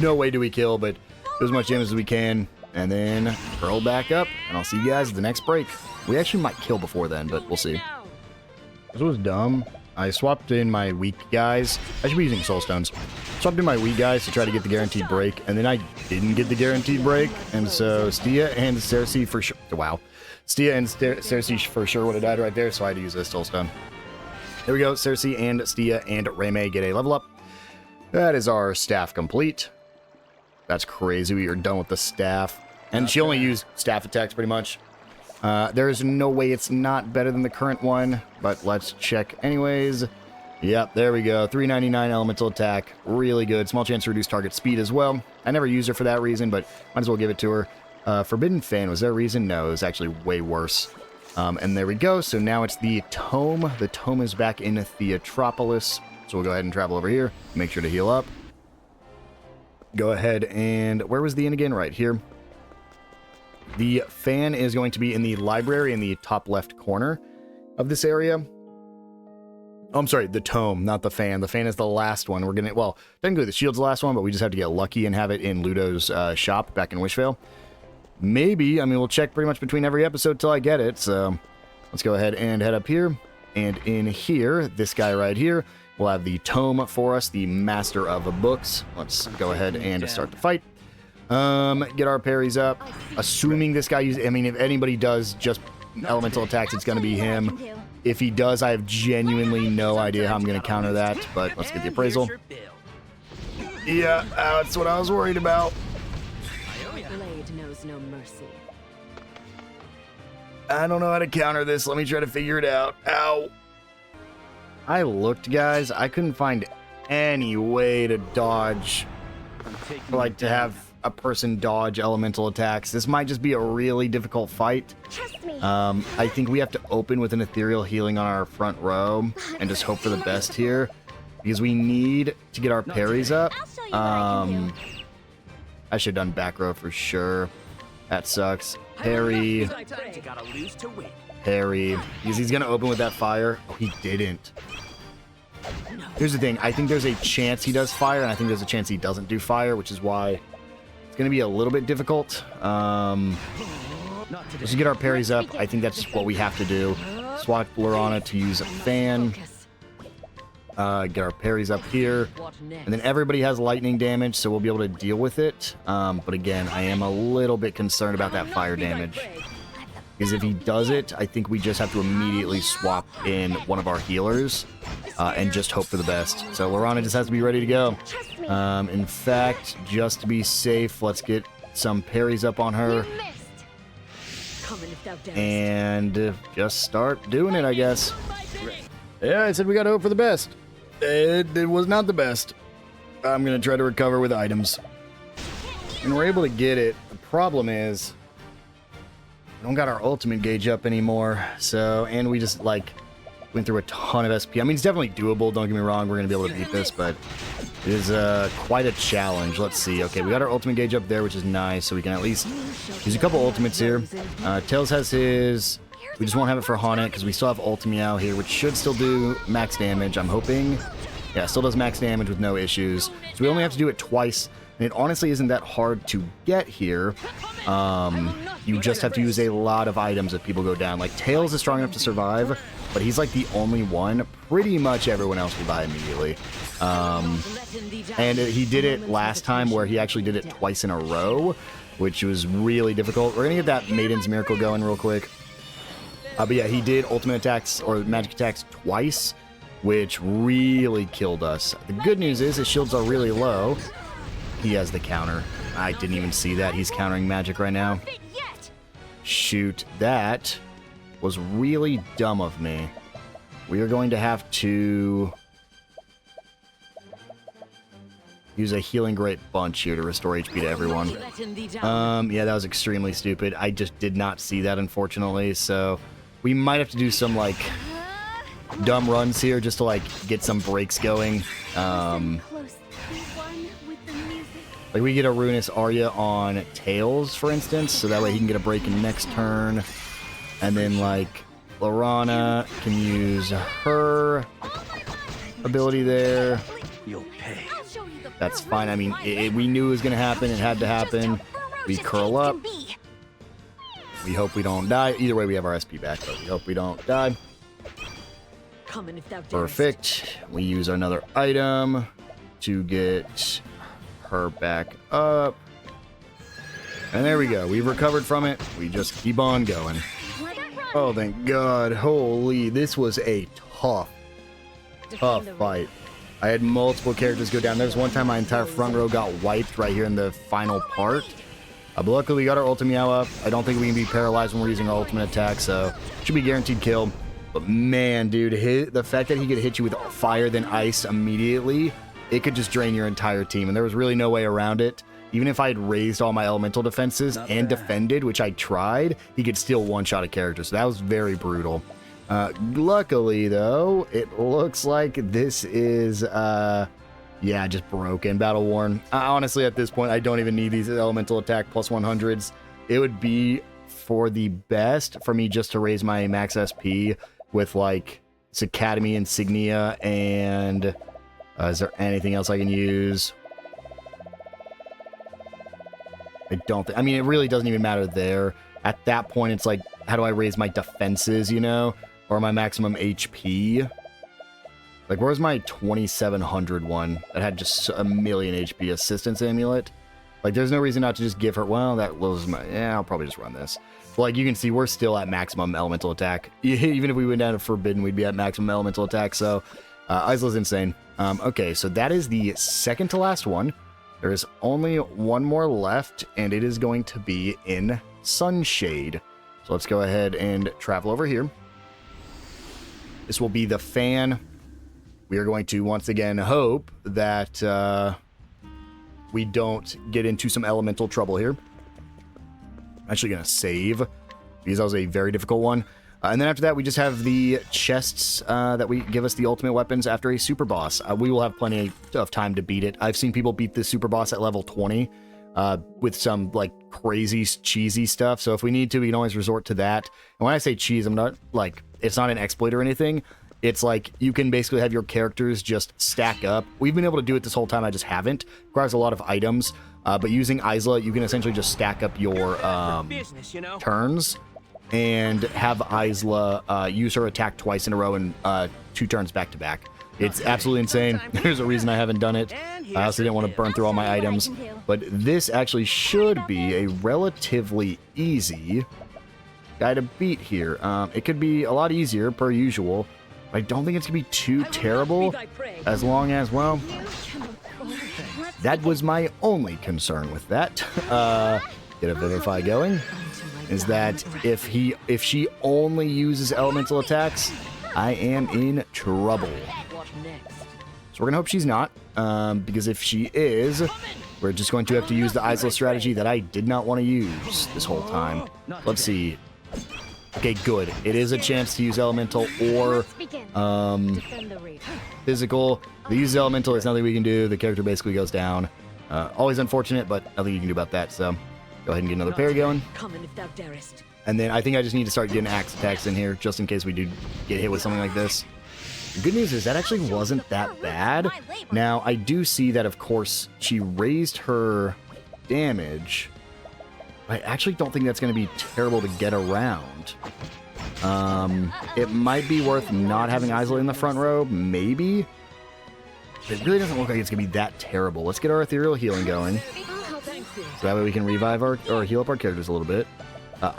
No way do we kill, but do as much damage as we can, and then curl back up, and I'll see you guys at the next break. We actually might kill before then, but we'll see. This was dumb. I swapped in my weak guys. I should be using soul stones. Swapped in my weak guys to try to get the guaranteed break, and then I didn't get the guaranteed break, and so Stia and Cersei for sure. Wow. Stia and Cersei for sure would have died right there, so I had to use a soul stone. There we go. Cersei and Stia and Raymay get a level up. That is our staff complete. That's crazy. We are done with the staff. And she only used staff attacks pretty much. There is no way it's not better than the current one, but let's check anyways. Yep, there we go. 399 elemental attack. Really good. Small chance to reduce target speed as well. I never used her for that reason, but might as well give it to her. Forbidden Fan, was there a reason? No, it was actually way worse. And there we go. So now it's the Tome. The Tome is back in Theatropolis. So we'll go ahead and travel over here. Make sure to heal up. Go ahead and... Where was the inn again? Right here. The fan is going to be in the library in the top left corner of this area. Oh, I'm sorry, the tome, not the fan. The fan is the last one. We're gonna, well, technically the shield's the last one, but we just have to get lucky and have it in Ludo's shop back in Wishvale. Maybe, I mean, we'll check pretty much between every episode till I get it. So let's go ahead and head up here. And in here, this guy right here, we'll have the tome for us, the Master of Books. Let's go ahead and start the fight. Get our parries up. Assuming this guy uses, I mean, if anybody does just elemental attacks, it's gonna be him. If he does, I have genuinely no idea how I'm going to counter that, but let's get the appraisal. Yeah, that's what I was worried about. Blade knows no mercy. I don't know how to counter this. Let me try to figure it out. Ow. I looked, guys. I couldn't find any way to dodge, like to have a person dodge elemental attacks. This might just be a really difficult fight. Trust me. I think we have to open with an ethereal healing on our front row and just hope for the best here, because we need to get our parries up. I'll show you what I can do. I should have done back row for sure. That sucks. Parry, Sometimes you gotta lose to win. parry, because he's gonna open with that fire. Oh, he didn't. Here's the thing. I think there's a chance he does fire, and I think there's a chance he doesn't do fire, which is why it's going to be a little bit difficult. Just to get our parries up, I think that's what we have to do. Swap Lorana to use a fan. Get our parries up here. And then everybody has lightning damage, so we'll be able to deal with it. But again, I am a little bit concerned about that fire damage. Because if he does it, I think we just have to immediately swap in one of our healers and just hope for the best. So Lorana just has to be ready to go. In fact, just to be safe, let's get some parries up on her. And just start doing it, I guess. Yeah, I said we gotta hope for the best. It was not the best. I'm gonna try to recover with items. And we're able to get it. The problem is, we don't got our ultimate gauge up anymore. So, and we just, like, went through a ton of SP. I mean, it's definitely doable, don't get me wrong. We're gonna be able to beat this, but it is quite a challenge. Let's see. Okay, we got our ultimate gauge up there, which is nice, so we can at least use a couple ultimates here. Tails has his. We just won't have it for Haunted, because we still have Ultimeow here, which should still do max damage, I'm hoping. Yeah, still does max damage with no issues. So we only have to do it twice, and it honestly isn't that hard to get here. You just have to use a lot of items if people go down. Like, Tails is strong enough to survive, but he's like the only one. Pretty much everyone else will die immediately. And he did it last time where he actually did it twice in a row, which was really difficult. We're gonna get that Maiden's Miracle going real quick. But yeah, he did ultimate attacks or magic attacks twice, which really killed us. The good news is his shields are really low. He has the counter. I didn't even see that. He's countering magic right now. Shoot, that was really dumb of me. We are going to have to use a healing great bunch here to restore HP to everyone. Yeah, that was extremely stupid. I just did not see that, unfortunately, so we might have to do some, like, dumb runs here just to, like, get some breaks going. Like, we get a Ruinous Arya on Tails, for instance, so that way he can get a break in next turn. And then, like, Lorana can use her ability there. You'll pay. That's fine. I mean, we knew it was going to happen. It had to happen. We curl up. We hope we don't die. Either way, we have our SP back, but we hope we don't die. Perfect. We use another item to get her back up. And there we go. We've recovered from it. We just keep on going. Oh, thank God. Holy, this was a tough fight. I had multiple characters go down. There was one time my entire front row got wiped right here in the final part. But luckily, we got our Ultimeow up. I don't think we can be paralyzed when we're using our ultimate attack, so should be guaranteed kill. But man, dude, the fact that he could hit you with fire then ice immediately, it could just drain your entire team. And there was really no way around it. Even if I had raised all my elemental defenses and defended, which I tried, he could still one-shot a character. So that was very brutal. Luckily, though, it looks like this is, yeah, just broken, battle worn. Honestly, at this point, I don't even need these elemental attack plus 100s. It would be for the best for me just to raise my max SP with, like, Academy Insignia and... is there anything else I can use? I don't think... I mean, it really doesn't even matter there. At that point, it's like, how do I raise my defenses, you know? Or my maximum HP? Like, where's my 2700 one that had just a million HP? Assistance Amulet? Like, there's no reason not to just give her... Well, that was my... Yeah, I'll probably just run this. But, like, you can see we're still at maximum elemental attack. Even if we went down to Forbidden, we'd be at maximum elemental attack. So, Isla's insane. Okay, so that is the second to last one. There is only one more left, and it is going to be in Sunshade. So let's go ahead and travel over here. This will be the fan. We are going to once again hope that we don't get into some elemental trouble here. I'm actually going to save because that was a very difficult one. And then after that, we just have the chests that we give us the ultimate weapons after a super boss. We will have plenty of time to beat it. I've seen people beat this super boss at level 20 with some like crazy cheesy stuff. So if we need to, we can always resort to that. And when I say cheese, I'm not like, it's not an exploit or anything. It's like you can basically have your characters just stack up. We've been able to do it this whole time. I just haven't. It requires a lot of items. But using Isla, you can essentially just stack up your turns and have Isla use her attack twice in a row and 2 turns back to back. It's absolutely insane. There's a reason I haven't done it. I also didn't want to burn through all my items. But this actually should be a relatively easy guy to beat here. It could be a lot easier per usual. But I don't think it's going to be too terrible as long as, well, that was my only concern with that. Get a Vivify going. Is that if she only uses elemental attacks, I am in trouble. So we're gonna hope she's not, because if she is, we're just going to have to use the Isla strategy that I did not want to use this whole time. Let's see. Okay, good. It is a chance to use elemental or physical. If we use elemental, there's nothing we can do. The character basically goes down. Always unfortunate, but nothing you can do about that. So. Go ahead and get another parry going. And then I think I just need to start getting axe attacks in here, just in case we do get hit with something like this. The good news is that actually wasn't that bad. Now, I do see that, of course, she raised her damage. I actually don't think that's going to be terrible to get around. It might be worth not having Isla in the front row, maybe. It really doesn't look like it's going to be that terrible. Let's get our ethereal healing going. So that way we can revive or heal up our characters a little bit.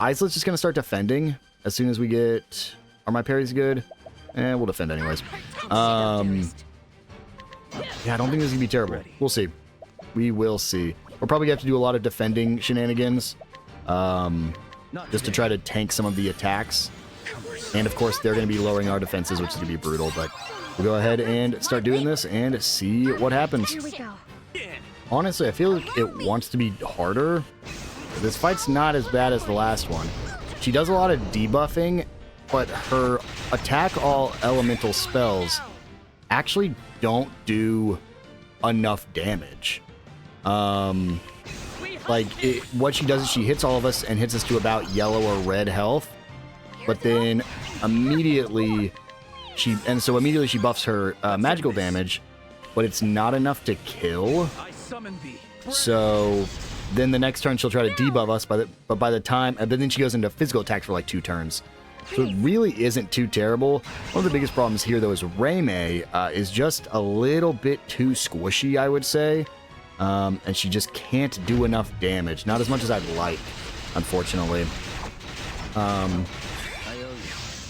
Isla's just going to start defending as soon as we get... Are my parries good? We'll defend anyways. Yeah, I don't think this is going to be terrible. We'll see. We will see. We're probably going to have to do a lot of defending shenanigans. Just to try to tank some of the attacks. And of course, they're going to be lowering our defenses, which is going to be brutal. But we'll go ahead and start doing this and see what happens. Here we go. Honestly, I feel like it wants to be harder. This fight's not as bad as the last one. She does a lot of debuffing, but her attack all elemental spells actually don't do enough damage. What she does is she hits all of us and hits us to about yellow or red health, but then immediately she buffs her magical damage, but it's not enough to kill. So then the next turn she'll try to debuff us, but by the time, but then she goes into physical attacks for like 2 turns. So it really isn't too terrible. One of the biggest problems here, though, is Reimei is just a little bit too squishy, I would say. And she just can't do enough damage. Not as much as I'd like, unfortunately.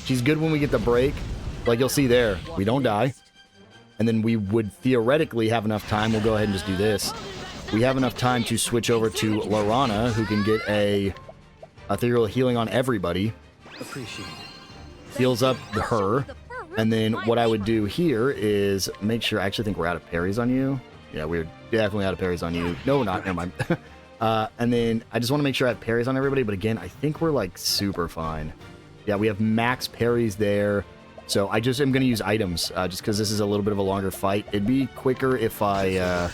She's good when we get the break. Like you'll see there, we don't die. And then we would theoretically have enough time. We'll go ahead and just do this. We have enough time to switch over to Laurana, who can get a ethereal healing on everybody. heals up her. And then what I would do here is make sure, I actually think we're out of parries on you. Yeah, we're definitely out of parries on you. No, we're not, never mind. And then I just want to make sure I have parries on everybody, but again, I think we're like super fine. Yeah, we have max parries there. So I just am going to use items, just because this is a little bit of a longer fight. It'd be quicker if I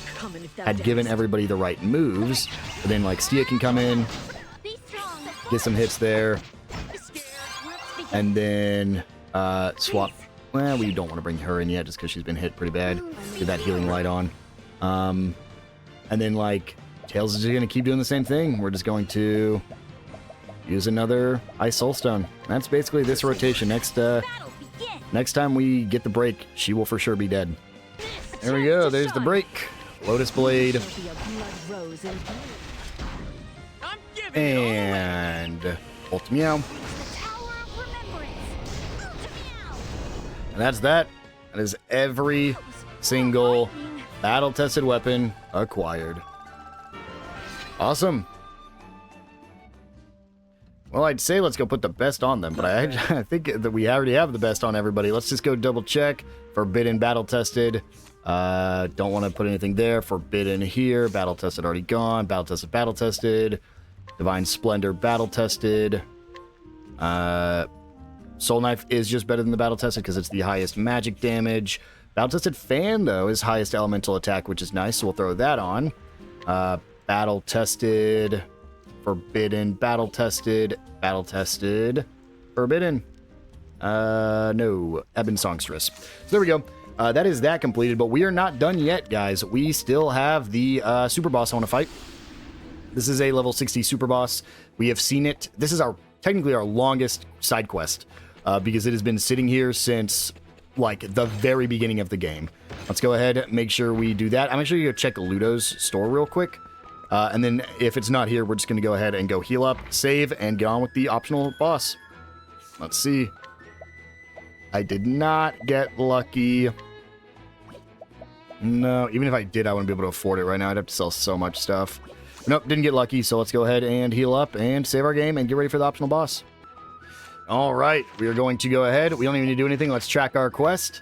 had given everybody the right moves. But then like Stia can come in, get some hits there, and then swap. Well, we don't want to bring her in yet just because she's been hit pretty bad. Get that healing light on. And then, like, Tails is just going to keep doing the same thing. We're just going to use another Ice Soul Stone. That's basically this rotation. Next time we get the break, she will for sure be dead. There we go. There's the break. Lotus Blade. And Ult Meow. And that's that. That is every single battle-tested weapon acquired. Awesome. Well, I'd say let's go put the best on them, but I think that we already have the best on everybody. Let's just go double check. Forbidden, battle-tested. Don't want to put anything there. Forbidden here. Battle-tested already gone. Battle-tested, battle-tested. Divine Splendor, battle-tested. Soul Knife is just better than the battle-tested because it's the highest magic damage. Battle-tested Fan, though, is highest elemental attack, which is nice, so we'll throw that on. Battle-tested, Forbidden, battle-tested, battle-tested, Forbidden. No, Ebon Songstress. So there we go. That is that completed, but we are not done yet, guys. We still have the super boss I want to fight. This is a level 60 super boss. We have seen it. This is technically our longest side quest. Because it has been sitting here since, like, the very beginning of the game. Let's go ahead and make sure we do that. I'm actually going to check Ludo's store real quick. And then if it's not here, we're just going to go ahead and go heal up, save, and get on with the optional boss. Let's see. I did not get lucky. No, even if I did, I wouldn't be able to afford it right now. I'd have to sell so much stuff. Nope, didn't get lucky, so let's go ahead and heal up and save our game and get ready for the optional boss. All right, we are going to go ahead. We don't even need to do anything. Let's track our quest.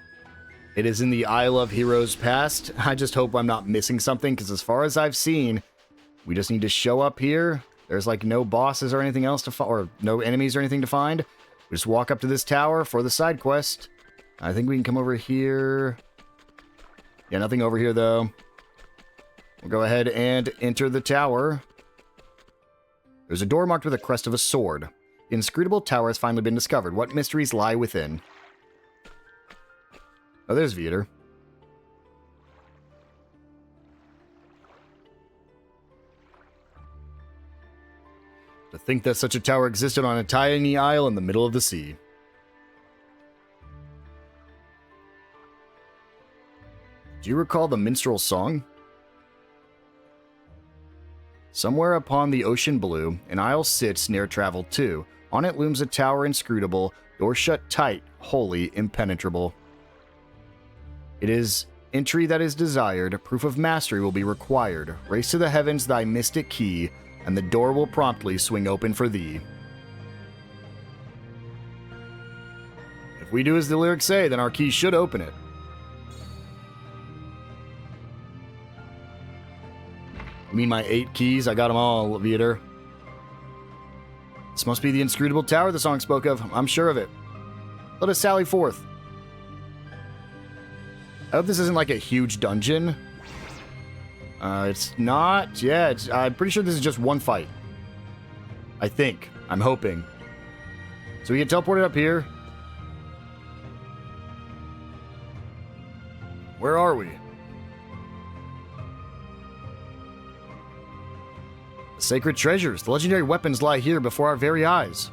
It is in the Isle of Heroes Past. I just hope I'm not missing something, because as far as I've seen, we just need to show up here. There's like no bosses or anything else to find, or no enemies or anything to find. We just walk up to this tower for the side quest. I think we can come over here. Yeah, nothing over here though. We'll go ahead and enter the tower. There's a door marked with a crest of a sword. The inscrutable tower has finally been discovered. What mysteries lie within? Oh, there's Viator. To think that such a tower existed on a tiny isle in the middle of the sea. Do you recall the minstrel song? Somewhere upon the ocean blue, an isle sits near travel to. On it looms a tower inscrutable, door shut tight, wholly impenetrable. It is entry that is desired, proof of mastery will be required. Race to the heavens thy mystic key, and the door will promptly swing open for thee. If we do as the lyrics say, then our key should open it. You mean my 8 keys? I got them all, Viator. This must be the inscrutable tower the song spoke of. I'm sure of it. Let us sally forth. I hope this isn't like a huge dungeon. It's not. Yeah, I'm pretty sure this is just one fight. I think. I'm hoping. So we get teleported up here. Where are we? The sacred treasures. The legendary weapons lie here before our very eyes.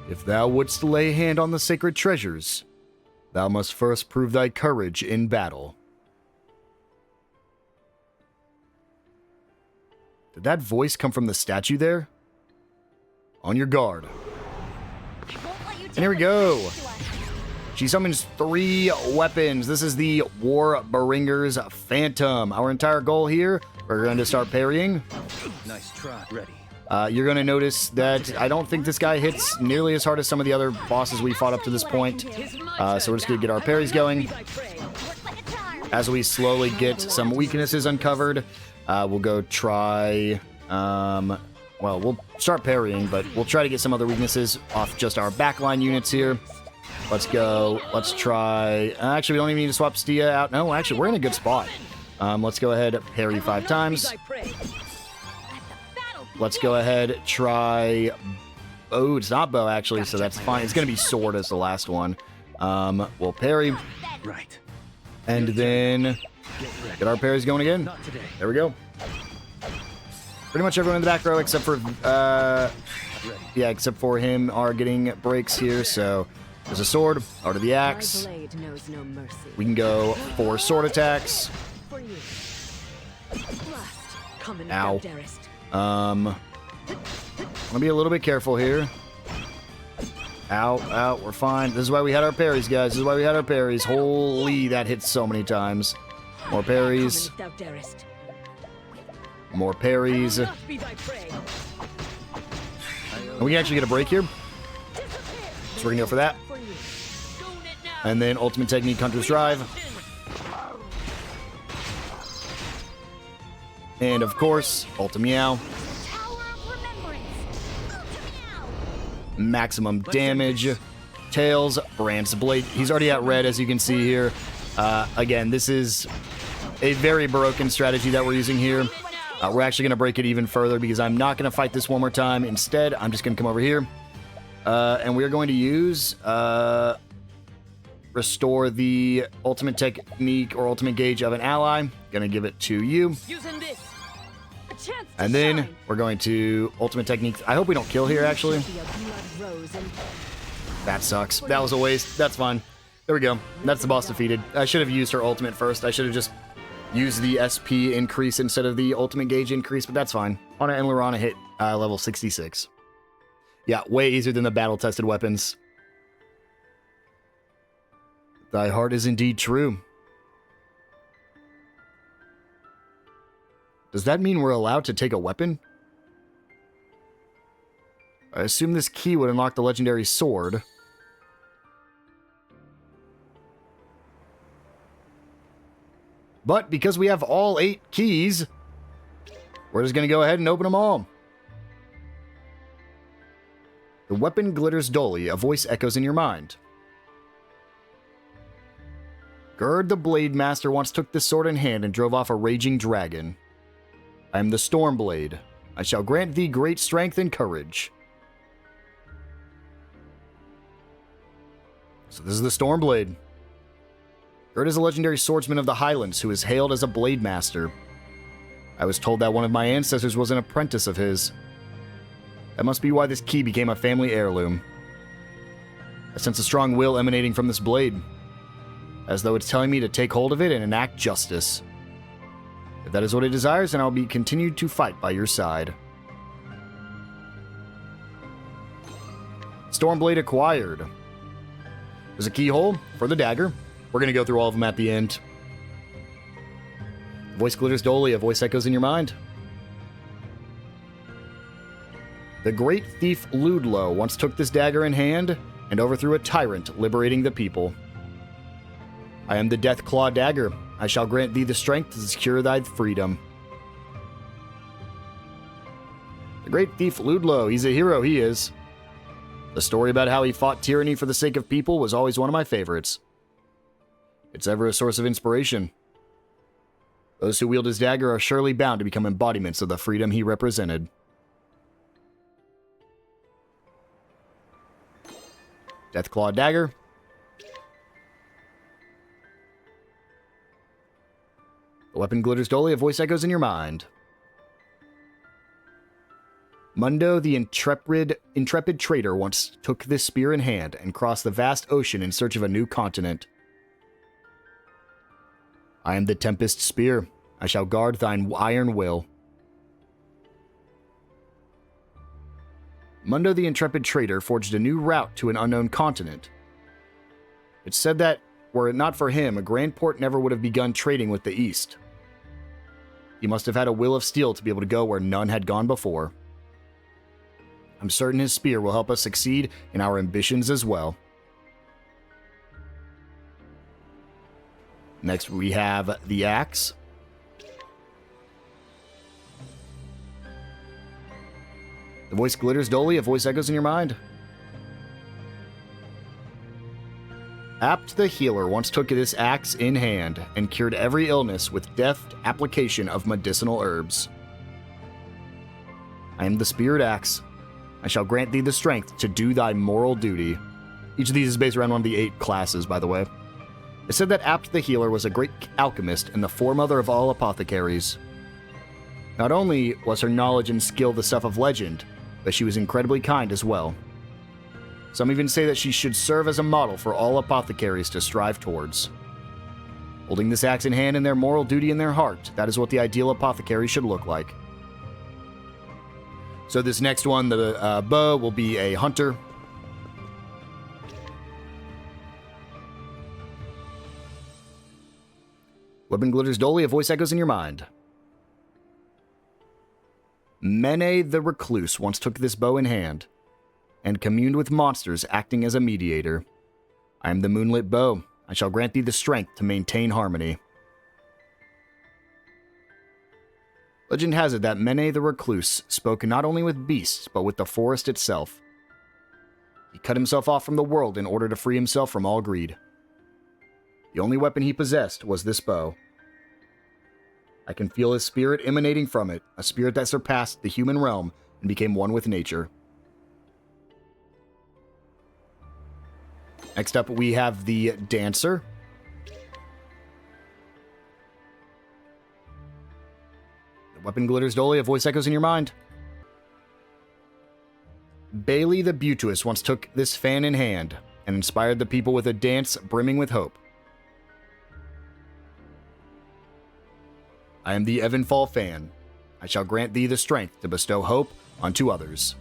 If thou wouldst lay hand on the sacred treasures, thou must first prove thy courage in battle. Did that voice come from the statue there? On your guard. And here we go. She summons 3 weapons. This is the Warbringer's Phantom. Our entire goal here, we're going to start parrying. Nice try. Ready. You're going to notice that I don't think this guy hits nearly as hard as some of the other bosses we fought up to this point. So we're just going to get our parries going. As we slowly get some weaknesses uncovered, we'll go try... well, we'll start parrying, but we'll try to get some other weaknesses off just our backline units here. Let's go. Let's try... actually, we don't even need to swap Stia out. No, actually, we're in a good spot. Let's go ahead, parry 5 times. Let's go ahead, try... Oh, it's not bow, actually, so that's fine. It's going to be sword as the last one. We'll parry. Right. And then get our parries going again. There we go. Pretty much everyone in the back row except for... yeah, except for him are getting breaks here, so... There's a sword, out of the axe. We can go 4 sword attacks. Ow. I'm gonna be a little bit careful here. Ow, ow, we're fine. This is why we had our parries, guys. This is why we had our parries. Holy, that hits so many times. More parries. More parries. And we can actually get a break here. So we're gonna go for that. And then ultimate technique, Hunter's Drive. And of course, Ulta Meow. Maximum damage. Tails, Brand's Blade. He's already at red, as you can see here. Again, this is a very broken strategy that we're using here. We're actually going to break it even further because I'm not going to fight this one more time. Instead, I'm just going to come over here. And we're going to use... restore the ultimate technique or ultimate gauge of an ally. Gonna give it to you. And then we're going to ultimate technique. I hope we don't kill here, actually. That sucks. That was a waste. That's fine. There we go. That's the boss defeated. I should have used her ultimate first. I should have just used the SP increase instead of the ultimate gauge increase, but that's fine. Anna and Lorana hit level 66. Yeah, way easier than the battle-tested weapons. Thy heart is indeed true. Does that mean we're allowed to take a weapon? I assume this key would unlock the legendary sword. But because we have all 8 keys, we're just going to go ahead and open them all. The weapon glitters dully, a voice echoes in your mind. Gerd the Blade Master once took this sword in hand and drove off a raging dragon. I am the Stormblade. I shall grant thee great strength and courage. So this is the Stormblade. Gerd is a legendary swordsman of the Highlands who is hailed as a Blade Master. I was told that one of my ancestors was an apprentice of his. That must be why this key became a family heirloom. I sense a strong will emanating from this blade, as though it's telling me to take hold of it and enact justice. If that is what it desires, then I'll be continued to fight by your side. Stormblade acquired. There's a keyhole for the dagger. We're going to go through all of them at the end. Voice glitters dully, a voice echoes in your mind. The great thief Ludlow once took this dagger in hand and overthrew a tyrant, liberating the people. I am the Deathclaw Dagger. I shall grant thee the strength to secure thy freedom. The great thief Ludlow, he's a hero, he is. The story about how he fought tyranny for the sake of people was always one of my favorites. It's ever a source of inspiration. Those who wield his dagger are surely bound to become embodiments of the freedom he represented. Deathclaw Dagger. The weapon glitters dully, a voice echoes in your mind. Mundo the intrepid trader once took this spear in hand and crossed the vast ocean in search of a new continent. I am the Tempest Spear. I shall guard thine iron will. Mundo the intrepid trader forged a new route to an unknown continent. It's said that, were it not for him, a grand port never would have begun trading with the East. He must have had a will of steel to be able to go where none had gone before. I'm certain his spear will help us succeed in our ambitions as well. Next, we have the axe. The voice glitters dully, a voice echoes in your mind. Apt the healer once took this axe in hand and cured every illness with deft application of medicinal herbs. I am the spirit axe. I shall grant thee the strength to do thy moral duty. Each of these is based around one of the 8 classes, by the way. It said that Apt the healer was a great alchemist and the foremother of all apothecaries. Not only was her knowledge and skill the stuff of legend, but she was incredibly kind as well. Some even say that she should serve as a model for all apothecaries to strive towards. Holding this axe in hand and their moral duty in their heart, that is what the ideal apothecary should look like. So this next one, the bow, will be a hunter. Weapon glitters dully, a voice echoes in your mind. Mene the Recluse once took this bow in hand and communed with monsters, acting as a mediator. I am the moonlit bow. I shall grant thee the strength to maintain harmony. Legend has it that Mene the Recluse spoke not only with beasts, but with the forest itself. He cut himself off from the world in order to free himself from all greed. The only weapon he possessed was this bow. I can feel his spirit emanating from it, a spirit that surpassed the human realm and became one with nature. Next up, we have the dancer. The weapon glitters dully, a voice echoes in your mind. Bailey the Beauteous once took this fan in hand and inspired the people with a dance brimming with hope. I am the Evanfall fan. I shall grant thee the strength to bestow hope unto others.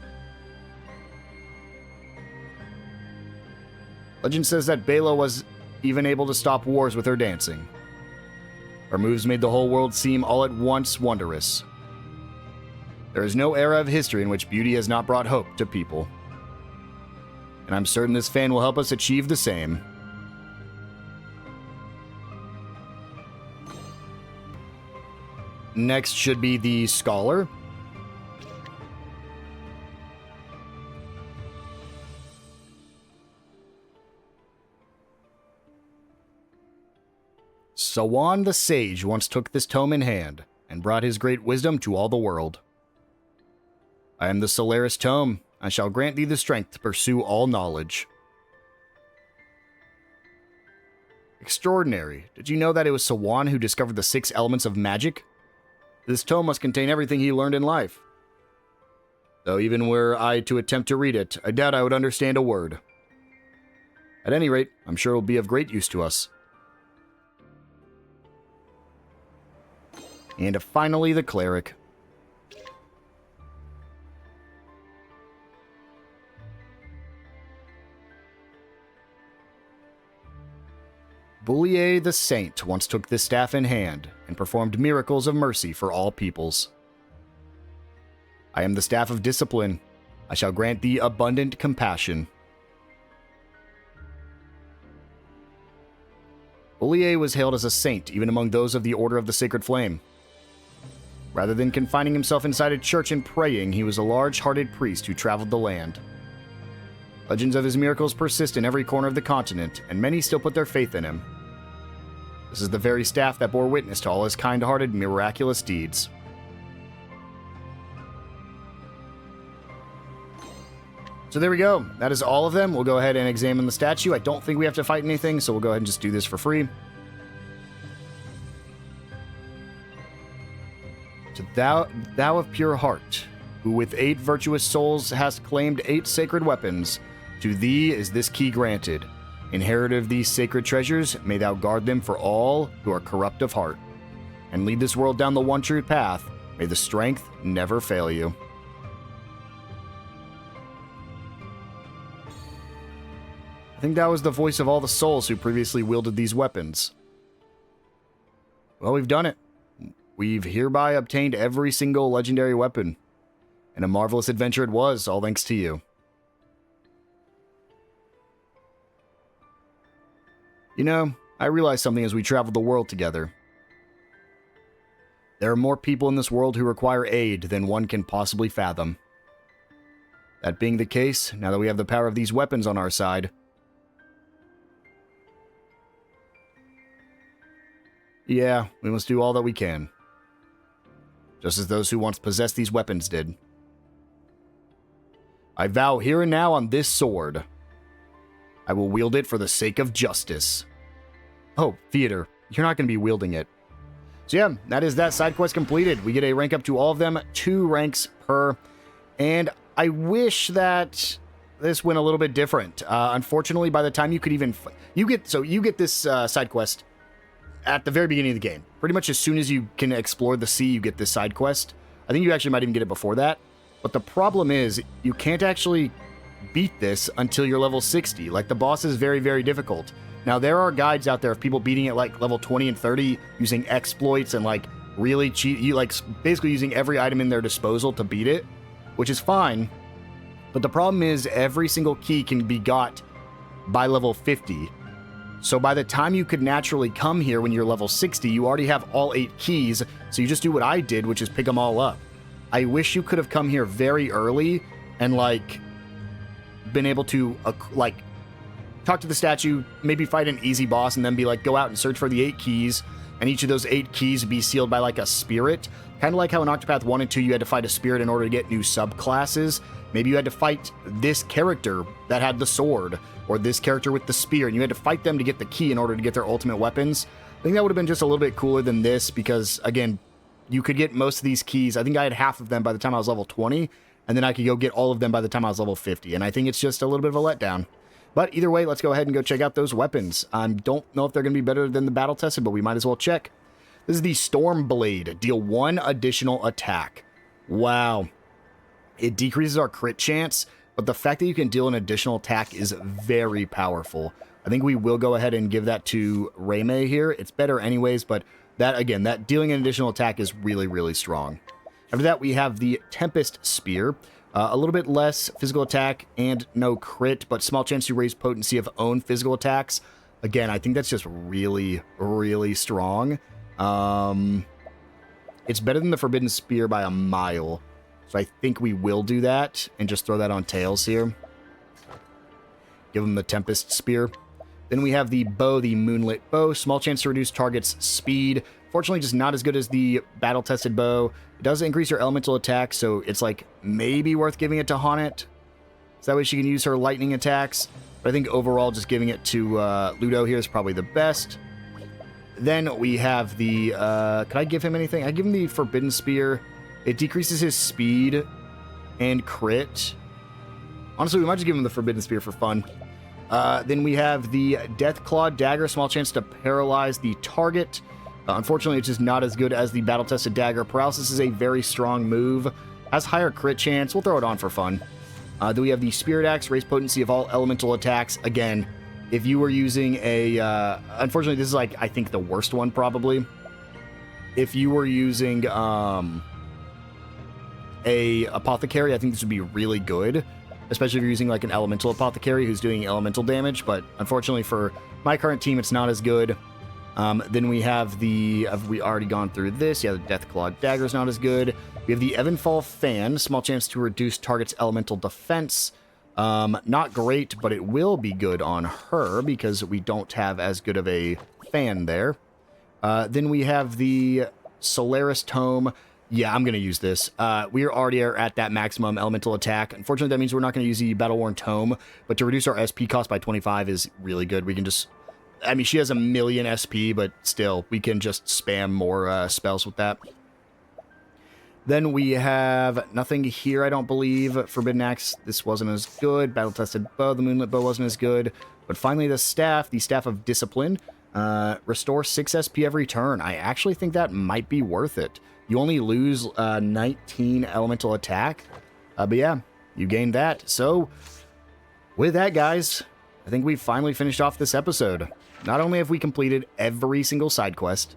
Legend says that Bela was even able to stop wars with her dancing. Her moves made the whole world seem all at once wondrous. There is no era of history in which beauty has not brought hope to people. And I'm certain this fan will help us achieve the same. Next should be the Scholar. Sawan the Sage once took this tome in hand and brought his great wisdom to all the world. I am the Solaris Tome. I shall grant thee the strength to pursue all knowledge. Extraordinary. Did you know that it was Sawan who discovered the 6 elements of magic? This tome must contain everything he learned in life. Though even were I to attempt to read it, I doubt I would understand a word. At any rate, I'm sure it will be of great use to us. And finally, the Cleric. Boulier the Saint once took this staff in hand and performed miracles of mercy for all peoples. I am the staff of discipline. I shall grant thee abundant compassion. Boulier was hailed as a saint even among those of the Order of the Sacred Flame. Rather than confining himself inside a church and praying, he was a large-hearted priest who traveled the land. Legends of his miracles persist in every corner of the continent, and many still put their faith in him. This is the very staff that bore witness to all his kind-hearted, miraculous deeds. So there we go. That is all of them. We'll go ahead and examine the statue. I don't think we have to fight anything, so we'll go ahead and just do this for free. To thou of pure heart, who with 8 virtuous souls hast claimed 8 sacred weapons, to thee is this key granted. Inheritor of these sacred treasures, may thou guard them for all who are corrupt of heart, and lead this world down the one true path. May the strength never fail you. I think that was the voice of all the souls who previously wielded these weapons. Well, we've done it. We've hereby obtained every single legendary weapon. And a marvelous adventure it was, all thanks to you. You know, I realized something as we traveled the world together. There are more people in this world who require aid than one can possibly fathom. That being the case, now that we have the power of these weapons on our side, yeah, we must do all that we can. Just as those who once possessed these weapons did. I vow here and now on this sword, I will wield it for the sake of justice. Oh, theater, you're not going to be wielding it. So yeah, that is that side quest completed. We get a rank up to all of them, 2 ranks per. And I wish that this went a little bit different. Unfortunately, by the time you could even... You get this side quest at the very beginning of the game. Pretty much as soon as you can explore the sea, you get this side quest. I think you actually might even get it before that. But the problem is, you can't actually beat this until you're level 60. Like, the boss is very, very difficult. Now, there are guides out there of people beating it like level 20 and 30 using exploits and like really cheat, basically using every item in their disposal to beat it, which is fine. But the problem is every single key can be got by level 50. So by the time you could naturally come here when you're level 60, you already have all 8 keys. So you just do what I did, which is pick them all up. I wish you could have come here very early and like been able to talk to the statue, maybe fight an easy boss, and then be like, go out and search for the 8 keys, and each of those 8 keys be sealed by like a spirit. Kind of like how in Octopath 1 and 2 you had to fight a spirit in order to get new subclasses. Maybe you had to fight this character that had the sword, or this character with the spear, and you had to fight them to get the key in order to get their ultimate weapons. I think that would have been just a little bit cooler than this, because, again, you could get most of these keys. I think I had half of them by the time I was level 20, and then I could go get all of them by the time I was level 50, and I think it's just a little bit of a letdown. But either way, let's go ahead and go check out those weapons. I don't know if they're going to be better than the battle tested, but we might as well check. This is the Storm Blade. Deal 1 additional attack. Wow. It decreases our crit chance, but the fact that you can deal an additional attack is very powerful. I think we will go ahead and give that to Reime here. It's better anyways, but that, again, that dealing an additional attack is really, really strong. After that, we have the Tempest Spear. A little bit less physical attack and no crit, but small chance to raise potency of own physical attacks. Again, I think that's just really, really strong. It's better than the Forbidden Spear by a mile. So I think we will do that and just throw that on Tails here. Give him the Tempest Spear. Then we have the bow, the Moonlit Bow. Small chance to reduce target's speed. Fortunately, just not as good as the battle-tested bow. It does increase her elemental attack, so it's like maybe worth giving it to Honnet. So that way she can use her lightning attacks. But I think overall, just giving it to Ludo here is probably the best. Then we have the... could I give him anything? I give him the Forbidden Spear. It decreases his speed and crit. Honestly, we might just give him the Forbidden Spear for fun. Then we have the Deathclaw Dagger. Small chance to paralyze the target. Unfortunately, it's just not as good as the battle-tested dagger. Paralysis is a very strong move. Has higher crit chance. We'll throw it on for fun. Then we have the Spirit Axe. Raise potency of all elemental attacks. Again, if you were using a... unfortunately, this is, like, I think the worst one, probably. If you were using a Apothecary, I think this would be really good. Especially if you're using, like, an Elemental Apothecary who's doing elemental damage. But, unfortunately, for my current team, it's not as good. Then we have the... Have we already gone through this? Yeah, the Deathclaw Dagger is not as good. We have the Evanfall Fan. Small chance to reduce target's elemental defense. Not great, but it will be good on her because we don't have as good of a fan there. Then we have the Solaris Tome. Yeah, I'm going to use this. We are already at that maximum elemental attack. Unfortunately, that means we're not going to use the Battle-Worn Tome, but to reduce our SP cost by 25 is really good. We can just... I mean, she has 1,000,000 SP, but still, we can just spam more spells with that. Then we have nothing here, I don't believe. Forbidden Axe, this wasn't as good. Battle-tested bow, the Moonlit Bow wasn't as good. But finally, the Staff of Discipline. Restore 6 SP every turn. I actually think that might be worth it. You only lose 19 elemental attack. But yeah, you gain that. So, with that, guys, I think we've finally finished off this episode. Not only have we completed every single side quest,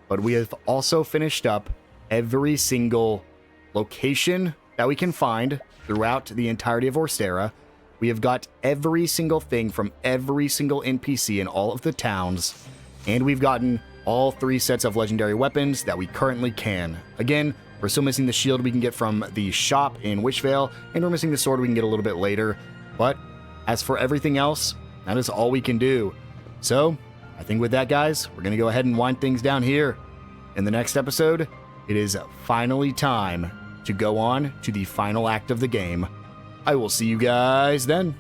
but we have also finished up every single location that we can find throughout the entirety of Orsterra. We have got every single thing from every single NPC in all of the towns, and we've gotten all 3 sets of legendary weapons that we currently can. Again, we're still missing the shield we can get from the shop in Wishvale, and we're missing the sword we can get a little bit later. But as for everything else, that is all we can do. So, I think with that, guys, we're going to go ahead and wind things down here. In the next episode, it is finally time to go on to the final act of the game. I will see you guys then.